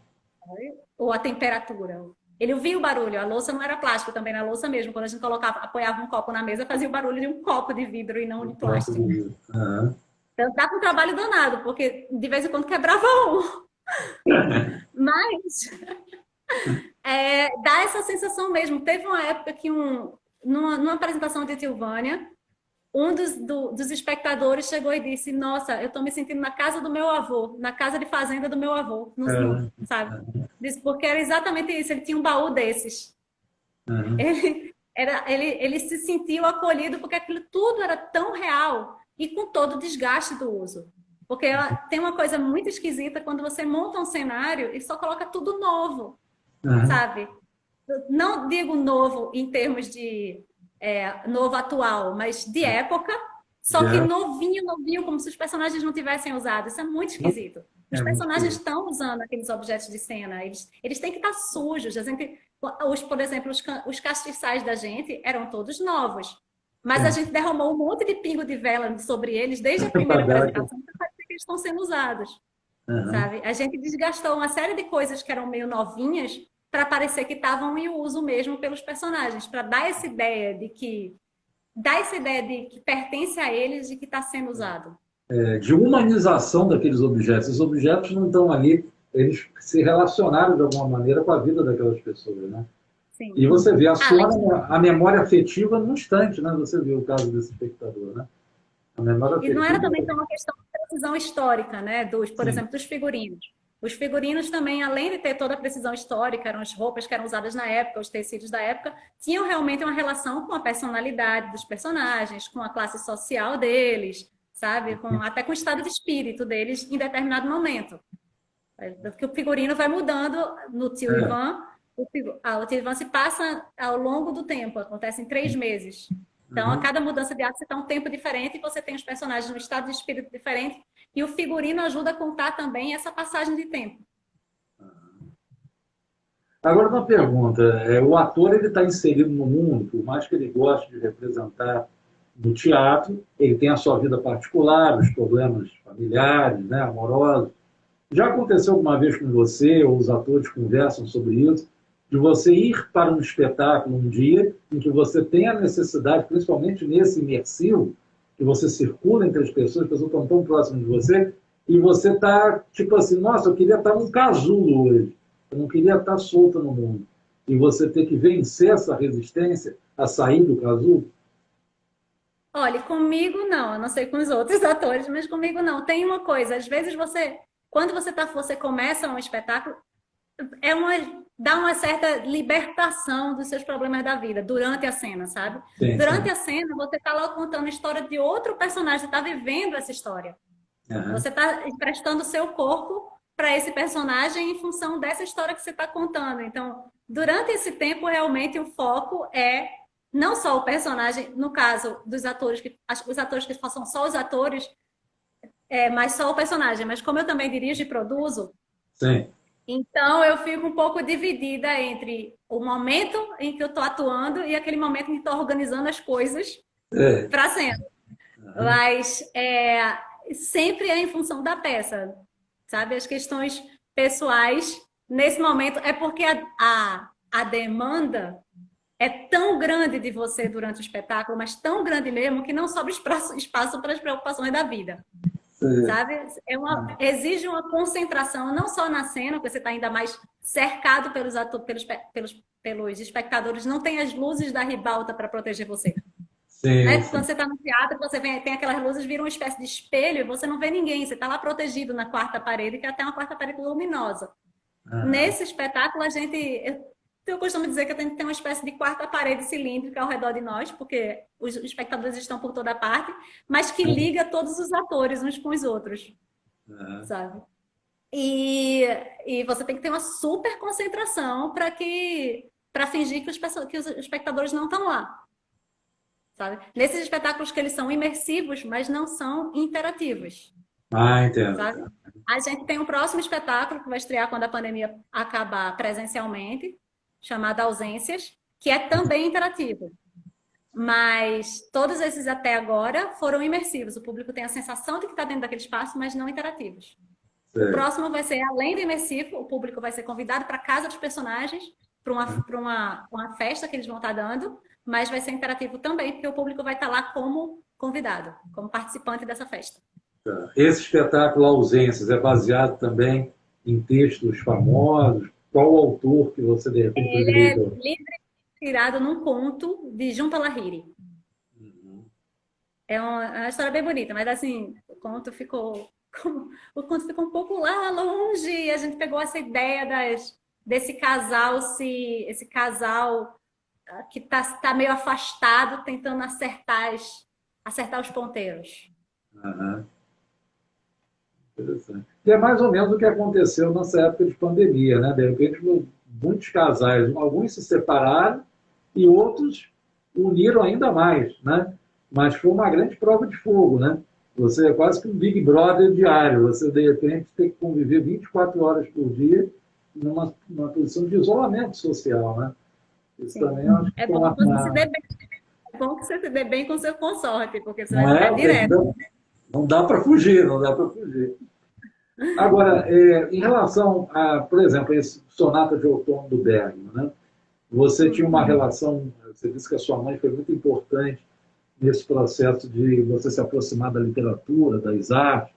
Ou a temperatura. Ele ouvia o barulho, a louça não era plástico também, na louça mesmo. Quando a gente apoiava um copo na mesa, fazia o barulho de um copo de vidro e não de plástico. Aham. Então dava um trabalho danado, porque de vez em quando quebrava um. Mas dá essa sensação mesmo. Teve uma época que numa apresentação de Tilvânia, um dos espectadores chegou e disse: Nossa, eu estou me sentindo na casa do meu avô, na casa de fazenda do meu avô, sabe? Disse, porque era exatamente isso, ele tinha um baú desses. Aham. Ele se sentiu acolhido porque aquilo tudo era tão real e com todo o desgaste do uso. Porque tem uma coisa muito esquisita quando você monta um cenário e só coloca tudo novo, Aham. sabe? Não digo novo em termos de novo atual, mas de época, só que Yeah. novinho, como se os personagens não tivessem usado. Isso é muito esquisito. Os É muito personagens curioso. estão usando aqueles objetos de cena, eles têm que estar sujos. Por exemplo, os castiçais da gente eram todos novos, mas a Sim. gente derramou um monte de pingo de vela sobre eles desde a primeira Verdade. apresentação para parecer que eles estão sendo usados, Aham. sabe? A gente desgastou uma série de coisas que eram meio novinhas para parecer que estavam em uso mesmo pelos personagens, para dar essa ideia de que pertence a eles e que está sendo usado. De humanização daqueles objetos. Os objetos não estão ali, eles se relacionaram de alguma maneira com a vida daquelas pessoas, né? Sim. E você vê, Além aciona a memória afetiva num instante, né? Você vê o caso desse espectador, né? A memória E não era afetiva. também só uma questão de precisão histórica, né? Por Sim. exemplo, dos figurinos. Os figurinos também, além de ter toda a precisão histórica, eram as roupas que eram usadas na época, os tecidos da época, tinham realmente uma relação com a personalidade dos personagens, com a classe social deles, sabe? Até com o estado de espírito deles em determinado momento. Porque o figurino vai mudando no Tio É. Ivan. O Tio Ivan se passa ao longo do tempo, acontece em 3 meses. Então, a Uhum. cada mudança de ato, você está um tempo diferente e você tem os personagens no estado de espírito diferente. E o figurino ajuda a contar também essa passagem de tempo. Agora, uma pergunta. O ator ele está inserido no mundo, por mais que ele goste de representar no teatro, ele tem a sua vida particular, os problemas familiares, né, amorosos. Já aconteceu alguma vez com você, ou os atores conversam sobre isso, de você ir para um espetáculo um dia em que você tem a necessidade, principalmente nesse imersivo, que você circula entre as pessoas estão tão próximas de você, e você está tipo assim, nossa, eu queria estar num casulo hoje, eu não queria estar solta no mundo. E você ter que vencer essa resistência a sair do casulo? Olha, comigo não, eu não sei com os outros atores, mas comigo não. Tem uma coisa, às vezes quando você começa um espetáculo, dá uma certa libertação dos seus problemas da vida durante a cena, sabe? Sim, Durante sim. a cena, você está lá contando a história de outro personagem, você está vivendo essa história. Aham. Você está emprestando o seu corpo para esse personagem em função dessa história que você está contando. Então, durante esse tempo, realmente o foco é não só o personagem, no caso dos atores, os atores que são só os atores, mas só o personagem. Mas como eu também dirijo e produzo, Sim. então eu fico um pouco dividida entre o momento em que eu estou atuando e aquele momento em que estou organizando as coisas É. para a cena. Aham. Mas sempre é em função da peça, sabe? As questões pessoais, nesse momento, é porque a demanda é tão grande de você durante o espetáculo, mas tão grande mesmo, que não sobra espaço para as preocupações da vida, É. sabe? Exige uma concentração, não só na cena, porque você está ainda mais cercado pelos espectadores, não tem as luzes da ribalta para proteger você. Sim, Quando sim. você está no teatro, tem aquelas luzes, viram uma espécie de espelho e você não vê ninguém, você está lá protegido na quarta parede, que é até uma quarta parede luminosa. Aham. Nesse espetáculo, eu costumo dizer que a gente tem uma espécie de quarta parede cilíndrica ao redor de nós, porque os espectadores estão por toda parte, mas que liga todos os atores uns com os outros, Aham. sabe? E, e você tem que ter uma super concentração para fingir que os espectadores não estão lá. Sabe? Nesses espetáculos que eles são imersivos, mas não são interativos, Ah, entendo, sabe? entendo. A gente tem um próximo espetáculo que vai estrear quando a pandemia acabar presencialmente, chamado Ausências, que é também interativo. Mas todos esses até agora foram imersivos. O público tem a sensação de que está dentro daquele espaço, mas não interativos. O Sei. próximo vai ser, além do imersivo, o público vai ser convidado para a casa dos personagens, uma festa que eles vão estar dando, mas vai ser interativo também, porque o público vai estar lá como convidado, como participante dessa festa. Tá. Esse espetáculo Ausências é baseado também em textos famosos? Qual o autor que você, de repente, Ele poderia... é livre inspirado num conto de Jhumpa Lahiri. Uhum. É uma história bem bonita, mas assim, o conto ficou um pouco lá longe, e a gente pegou essa ideia esse casal que tá meio afastado, tentando acertar os ponteiros. Aham. Interessante. E é mais ou menos o que aconteceu nessa época de pandemia, né? De repente, muitos casais, alguns se separaram e outros uniram ainda mais, né? Mas foi uma grande prova de fogo, né? Você é quase que um Big Brother diário. Você, de repente, tem que conviver 24 horas por dia numa posição de isolamento social, né? Isso Sim. também eu acho que É foi bom que você se dê bem, é bom que você se dê bem com seu consorte, porque você vai não é, ficar direto. não dá para fugir, não dá para fugir. Agora, em relação a, por exemplo, esse Sonata de Outono do Bergman, né? Você tinha uma relação, você disse que a sua mãe foi muito importante nesse processo de você se aproximar da literatura, das artes.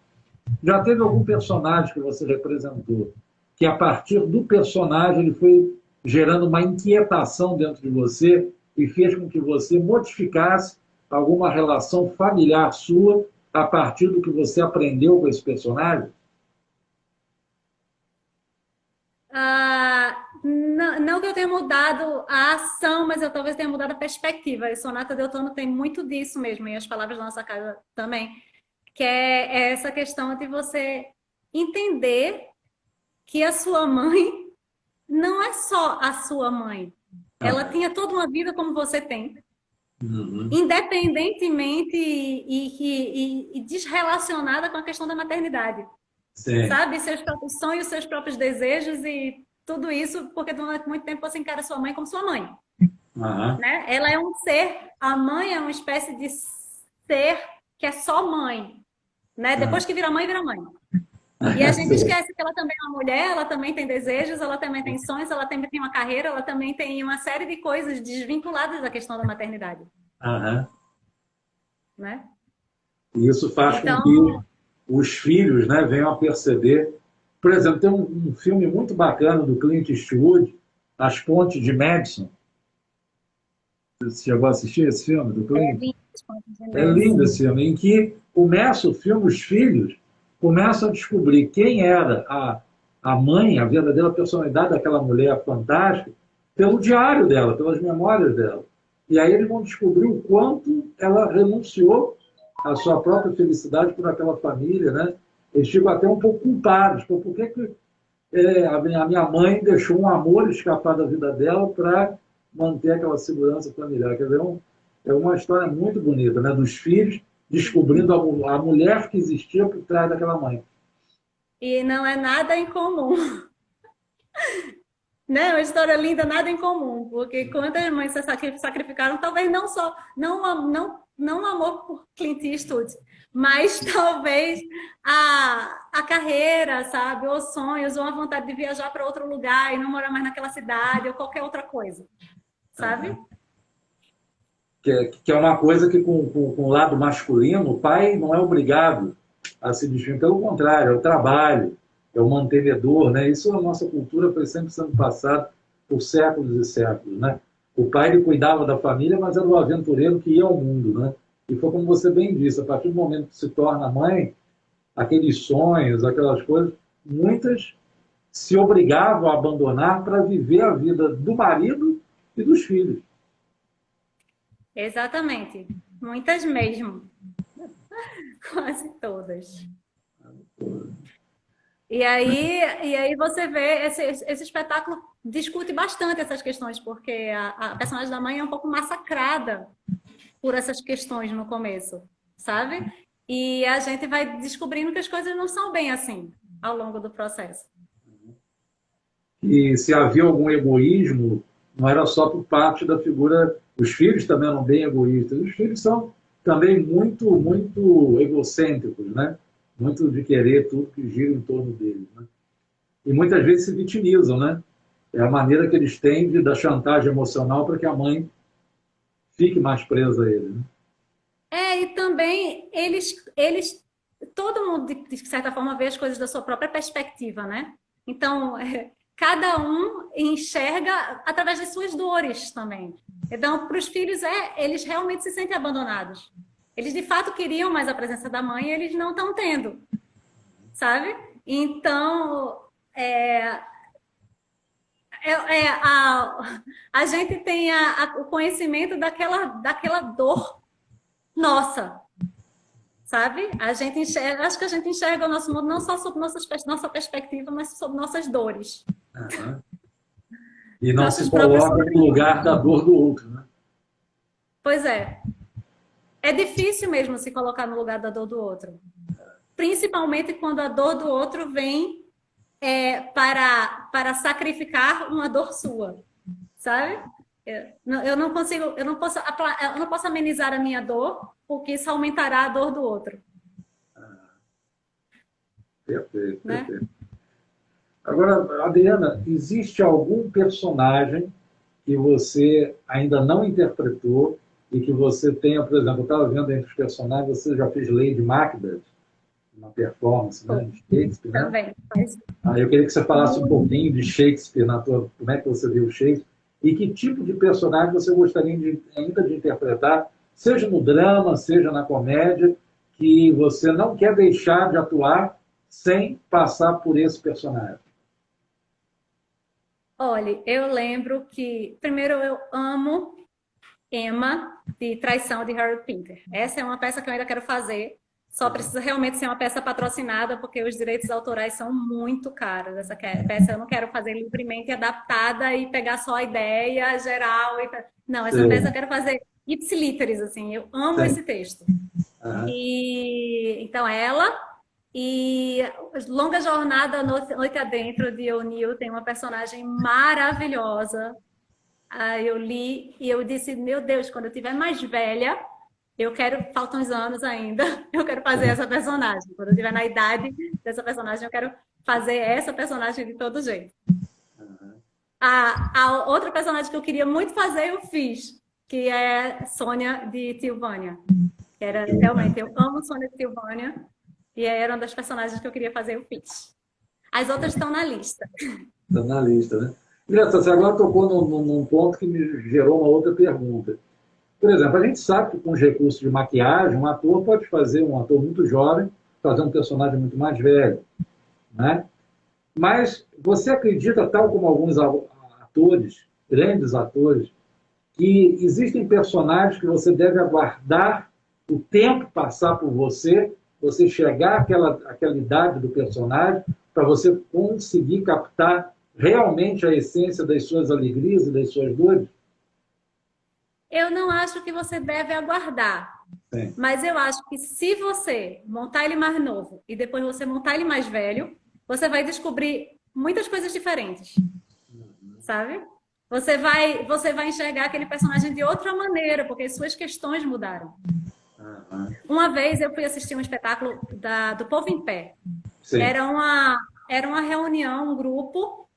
Já teve algum personagem que você representou, que a partir do personagem ele foi gerando uma inquietação dentro de você e fez com que você modificasse alguma relação familiar sua a partir do que você aprendeu com esse personagem? Não que eu tenha mudado a ação, mas eu talvez tenha mudado a perspectiva. E Sonata de Outono tem muito disso mesmo, e as palavras da nossa casa também, que é essa questão de você entender que a sua mãe não é só a sua mãe. Ela Ah, tinha toda uma vida como você tem. Uhum. independentemente e desrelacionada com a questão da maternidade. Sim. Sabe? Seus próprios sonhos, seus próprios desejos e tudo isso, porque durante muito tempo você encara sua mãe como sua mãe. Aham. Né? Ela é um ser, a mãe é uma espécie de ser que é só mãe. Né? Depois que vira mãe, vira mãe. E a gente Sim. esquece que ela também é uma mulher, ela também tem desejos, ela também tem sonhos, ela também tem uma carreira, ela também tem uma série de coisas desvinculadas da questão da maternidade. Aham. Né? E isso faz com Então, que os filhos, né, venham a perceber. Por exemplo, tem um filme muito bacana do Clint Eastwood, As Pontes de Madison. Você chegou a assistir esse filme do é Clint? lindo, É lindo sim. esse filme, em que começa o filme, os filhos começam a descobrir quem era a mãe, a verdadeira personalidade daquela mulher fantástica, pelo diário dela, pelas memórias dela. E aí eles vão descobrir o quanto ela renunciou à sua própria felicidade por aquela família, né? Eles ficam até um pouco culpados. Por que, que a minha mãe deixou um amor escapar da vida dela para manter aquela segurança familiar? Quer dizer, é uma história muito bonita, né? Dos filhos descobrindo a mulher que existia por trás daquela mãe. E não é nada incomum. Né? Uma história linda, nada em comum, porque quantas mães se sacrificaram, talvez não só, não o amor por Clint Eastwood, mas talvez a carreira, sabe, os sonhos, ou a vontade de viajar para outro lugar e não morar mais naquela cidade, ou qualquer outra coisa, sabe? Que é uma coisa que, com o lado masculino, o pai não é obrigado a se desviar. Pelo contrário, é o trabalho, é o mantenedor. Né? Isso na nossa cultura foi sempre sendo passado por séculos e séculos. Né? O pai ele cuidava da família, mas era o aventureiro que ia ao mundo. Né? E foi como você bem disse, a partir do momento que se torna mãe, aqueles sonhos, aquelas coisas, muitas se obrigavam a abandonar para viver a vida do marido e dos filhos. Exatamente. Muitas mesmo. Quase todas. E aí você vê, esse espetáculo discute bastante essas questões, porque a personagem da mãe é um pouco massacrada por essas questões no começo, sabe? E a gente vai descobrindo que as coisas não são bem assim ao longo do processo. E se havia algum egoísmo, não era só por parte da figura. Os filhos também eram bem egoístas. Os filhos são também muito, muito egocêntricos, né? Muito de querer tudo que gira em torno deles. Né? E muitas vezes se vitimizam, né? É a maneira que eles têm de dar chantagem emocional para que a mãe fique mais presa a ele. Né? E também todo mundo, de certa forma, vê as coisas da sua própria perspectiva, né? Então, cada um enxerga através das suas dores também. Então, para os filhos, eles realmente se sentem abandonados. Eles, de fato, queriam mais a presença da mãe e eles não estão tendo, sabe? Então, a gente tem o conhecimento daquela dor nossa, sabe? A gente enxerga, acho que a gente enxerga o nosso mundo não só sob nossa perspectiva, mas sob nossas dores. Uhum. E não se Nossos próprios coloca no sofrimentos. lugar da dor do outro. Né? Pois é. É difícil mesmo se colocar no lugar da dor do outro. Principalmente quando a dor do outro vem para sacrificar uma dor sua, sabe? Eu não consigo, eu não posso amenizar a minha dor, porque isso aumentará a dor do outro. Perfeito, Né? perfeito. Agora, Adriana, existe algum personagem que você ainda não interpretou e que você tenha, por exemplo, eu estava vendo entre os personagens, você já fez Lady Macbeth, uma performance, né, de Shakespeare, né? Também. Eu queria que você falasse um pouquinho de Shakespeare, como é que você viu o Shakespeare, e que tipo de personagem você gostaria ainda de interpretar, seja no drama, seja na comédia, que você não quer deixar de atuar sem passar por esse personagem. Olha, eu lembro que, primeiro, eu amo Emma, de Traição, de Harold Pinter. Essa é uma peça que eu ainda quero fazer, só precisa realmente ser uma peça patrocinada, porque os direitos autorais são muito caros. Essa peça eu não quero fazer livremente adaptada e pegar só a ideia geral. Não, essa peça eu quero fazer ipsilíteres, assim, eu amo Sim. esse texto. Aham. E então ela e Longa Jornada Noite Adentro de O'Neill tem uma personagem maravilhosa. Aí eu li e eu disse, meu Deus, quando eu tiver mais velha, eu quero, faltam uns anos ainda, eu quero fazer essa personagem. Quando eu tiver na idade dessa personagem, eu quero fazer essa personagem de todo jeito. A outra personagem que eu queria muito fazer, eu fiz, que é Sônia de Tilvânia. Que era, realmente, eu amo Sônia de Tilvânia, e era uma das personagens que eu queria fazer, eu fiz. As outras estão na lista. Está na lista, né? Engraçado, você agora tocou num ponto que me gerou uma outra pergunta. Por exemplo, a gente sabe que com os recursos de maquiagem, um ator pode fazer, um ator muito jovem, fazer um personagem muito mais velho, né? Mas você acredita, tal como alguns atores, grandes atores, que existem personagens que você deve aguardar o tempo passar por você, você chegar àquela idade do personagem, para você conseguir captar realmente a essência das suas alegrias e das suas dores? Eu não acho que você deve aguardar. Sim. Mas eu acho que se você montar ele mais novo e depois você montar ele mais velho, você vai descobrir muitas coisas diferentes, sabe? Você vai enxergar aquele personagem de outra maneira, porque suas questões mudaram. Uma vez eu fui assistir um espetáculo do Povo em Pé. Sim. Era uma reunião, um grupo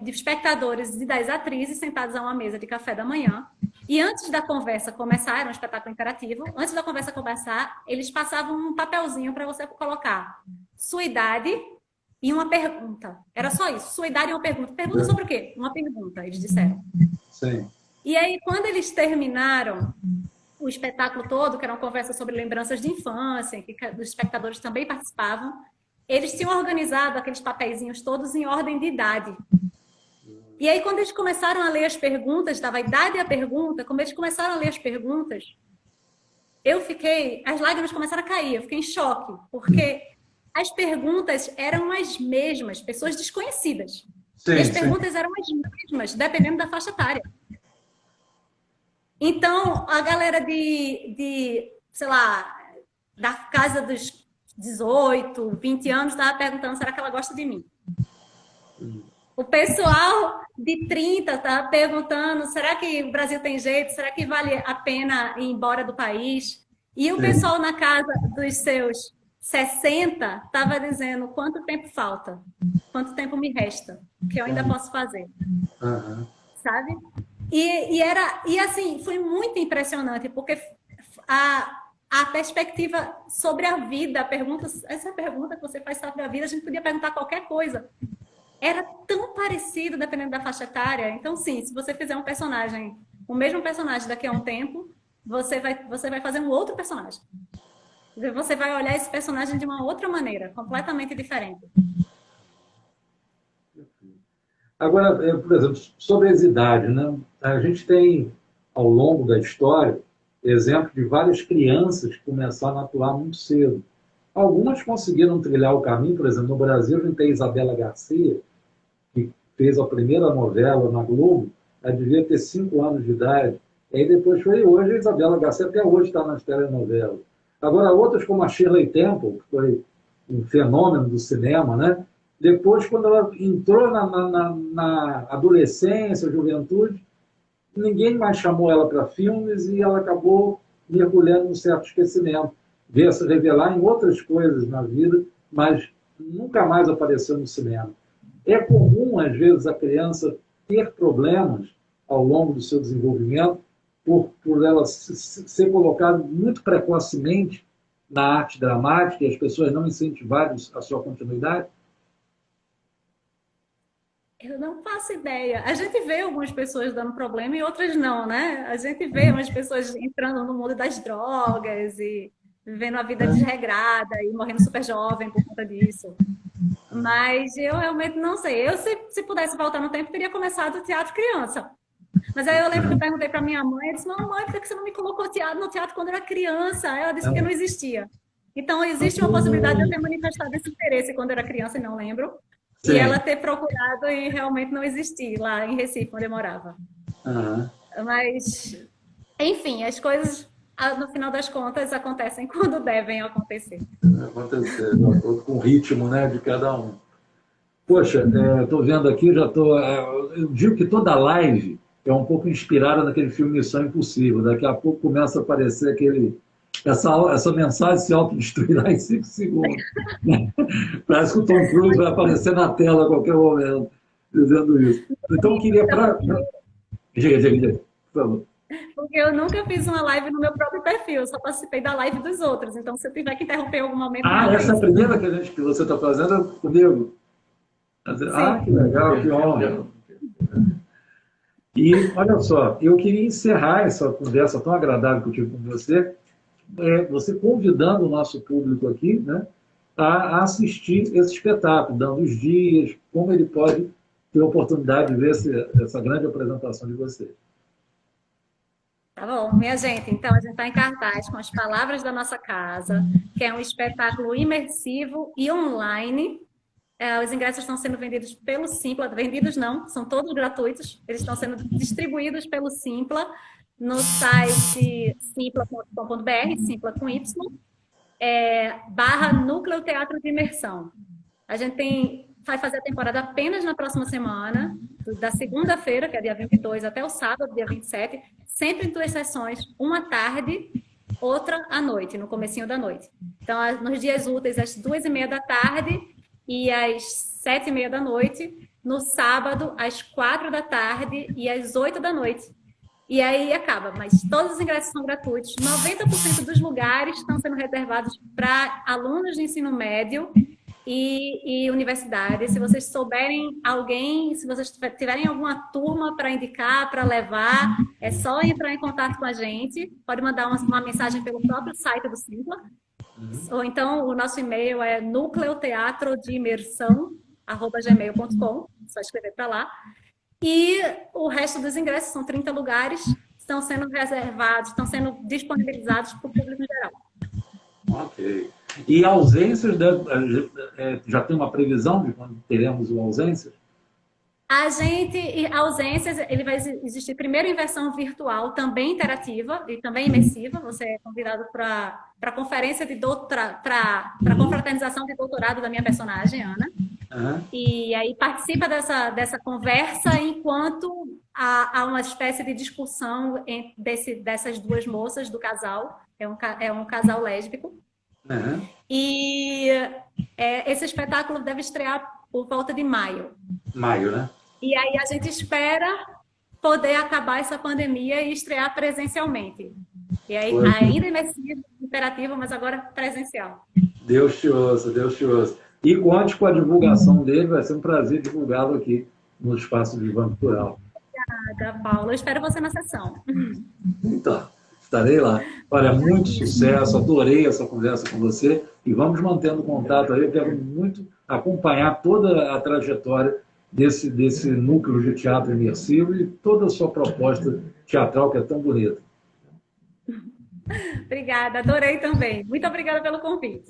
de espectadores e das atrizes sentados a uma mesa de café da manhã. E antes da conversa começar, era um espetáculo interativo, antes da conversa começar, eles passavam um papelzinho para você colocar sua idade e uma pergunta. Era só isso, sua idade e uma pergunta. Pergunta sobre o quê? Uma pergunta, eles disseram. Sim. E aí, quando eles terminaram o espetáculo todo, que era uma conversa sobre lembranças de infância, que os espectadores também participavam, eles tinham organizado aqueles papeizinhos todos em ordem de idade. E aí, quando eles começaram a ler as perguntas, estava a idade e a pergunta, como eles começaram a ler as perguntas, as lágrimas começaram a cair, eu fiquei em choque, porque as perguntas eram as mesmas, pessoas desconhecidas. Sim, e as perguntas eram as mesmas, dependendo da faixa etária. Então, a galera sei lá, da casa dos 18, 20 anos, estava perguntando, será que ela gosta de mim? O pessoal de 30 estava perguntando, será que o Brasil tem jeito? Será que vale a pena ir embora do país? E o pessoal na casa dos seus 60 estava dizendo, quanto tempo falta? Quanto tempo me resta? Que eu ainda posso fazer. Sabe? E assim, foi muito impressionante, porque a perspectiva sobre a vida, essa pergunta que você faz sobre a vida, a gente podia perguntar qualquer coisa. Era tão parecido, dependendo da faixa etária. Então, sim, se você fizer o mesmo personagem daqui a um tempo, você vai fazer um outro personagem. Você vai olhar esse personagem de uma outra maneira, completamente diferente. Agora, por exemplo, sobre as idades, né? A gente tem, ao longo da história, exemplos de várias crianças que começaram a atuar muito cedo. Algumas conseguiram trilhar o caminho, por exemplo, no Brasil a gente tem Isabela Garcia, que fez a primeira novela na Globo, ela devia ter 5 anos de idade. E aí depois hoje a Isabela Garcia até hoje está nas telenovelas. Agora, outras como a Shirley Temple, que foi um fenômeno do cinema, né? Depois, quando ela entrou na adolescência, juventude, ninguém mais chamou ela para filmes e ela acabou mergulhando num certo esquecimento. Veio se revelar em outras coisas na vida, mas nunca mais apareceu no cinema. É comum, às vezes, a criança ter problemas ao longo do seu desenvolvimento por ela ser colocada muito precocemente na arte dramática e as pessoas não incentivarem a sua continuidade? Eu não faço ideia. A gente vê algumas pessoas dando problema e outras não, né? A gente vê umas pessoas entrando no mundo das drogas e vivendo a vida desregrada e morrendo super jovem por conta disso. Mas eu realmente não sei. Eu, se pudesse voltar no tempo, teria começado o teatro criança. Mas aí eu lembro que eu perguntei para minha mãe, eu disse, mamãe, por que você não me colocou no teatro quando eu era criança? Ela disse que não existia. Então, existe uma possibilidade de eu ter manifestado esse interesse quando eu era criança e não lembro. Sim. E ela ter procurado e realmente não existir lá em Recife, onde eu morava. Mas Enfim, as coisas, no final das contas, acontecem quando devem acontecer. Acontecer, de acordo com o ritmo, né, de cada um. Poxa, estou vendo aqui, já estou. Eu digo que toda live é um pouco inspirada naquele filme Missão Impossível. Daqui a pouco começa a aparecer essa mensagem se autodestruirá em 5 segundos. Parece que o Tom Cruise vai aparecer na tela a qualquer momento, dizendo isso. Então, eu queria. Diga, por favor. Porque eu nunca fiz uma live no meu próprio perfil, eu só participei da live dos outros. Então, se eu tiver que interromper em algum momento, Ah, não é essa é a isso. primeira que você está fazendo comigo? Ah, que Sim. legal, que honra. E olha só, eu queria encerrar essa conversa tão agradável que eu tive com você, você convidando o nosso público aqui, né, a assistir esse espetáculo, dando os dias, como ele pode ter a oportunidade de ver essa grande apresentação de você. Tá bom, minha gente. Então, a gente está em cartaz com as palavras da nossa casa, que é um espetáculo imersivo e online. Os ingressos estão sendo vendidos pelo Simpla, vendidos não, são todos gratuitos. Eles estão sendo distribuídos pelo Simpla no site simpla.com.br, Simpla com Y, barra Núcleo Teatro de Imersão. A gente vai fazer a temporada apenas na próxima semana, da segunda-feira, que é dia 22, até o sábado, dia 27, sempre em 2 sessões, uma à tarde, outra à noite, no comecinho da noite. Então, nos dias úteis, às 2h30 da tarde e às 7h30 da noite, no sábado, às 4 da tarde e às 8 da noite. E aí acaba, mas todos os ingressos são gratuitos. 90% dos lugares estão sendo reservados para alunos de ensino médio e universidade. Se vocês souberem alguém, se vocês tiverem alguma turma para indicar, para levar, é só entrar em contato com a gente. Pode mandar uma mensagem pelo próprio site do Simpla. Ou então o nosso e-mail é nucleoteatrodeimersão@gmail.com. Só escrever para lá. E o resto dos ingressos, são 30 lugares, estão sendo reservados, estão sendo disponibilizados para o público em geral. Ok. E ausências, já tem uma previsão de quando teremos o ausências? Ausências, ele vai existir primeiro em versão virtual, também interativa e também imersiva. Você é convidado para a conferência para a confraternização de doutorado da minha personagem, Ana. Uhum. E aí participa dessa conversa enquanto há uma espécie de discussão dessas duas moças do casal. É um casal lésbico. Uhum. E esse espetáculo deve estrear por volta de maio. Maio, né? E aí a gente espera poder acabar essa pandemia e estrear presencialmente. E aí, ainda imersivo, interativo, mas agora presencial. Deus te ouça, Deus te ouça. E conte com a divulgação dele, vai ser um prazer divulgá-lo aqui no Espaço de Banco Cultural. Obrigada, Paula. Eu espero você na sessão. Então, estarei lá. Olha, muito sucesso, adorei essa conversa com você e vamos mantendo contato aí. Eu quero muito acompanhar toda a trajetória desse núcleo de teatro imersivo e toda a sua proposta teatral que é tão bonita. Obrigada, adorei também. Muito obrigada pelo convite.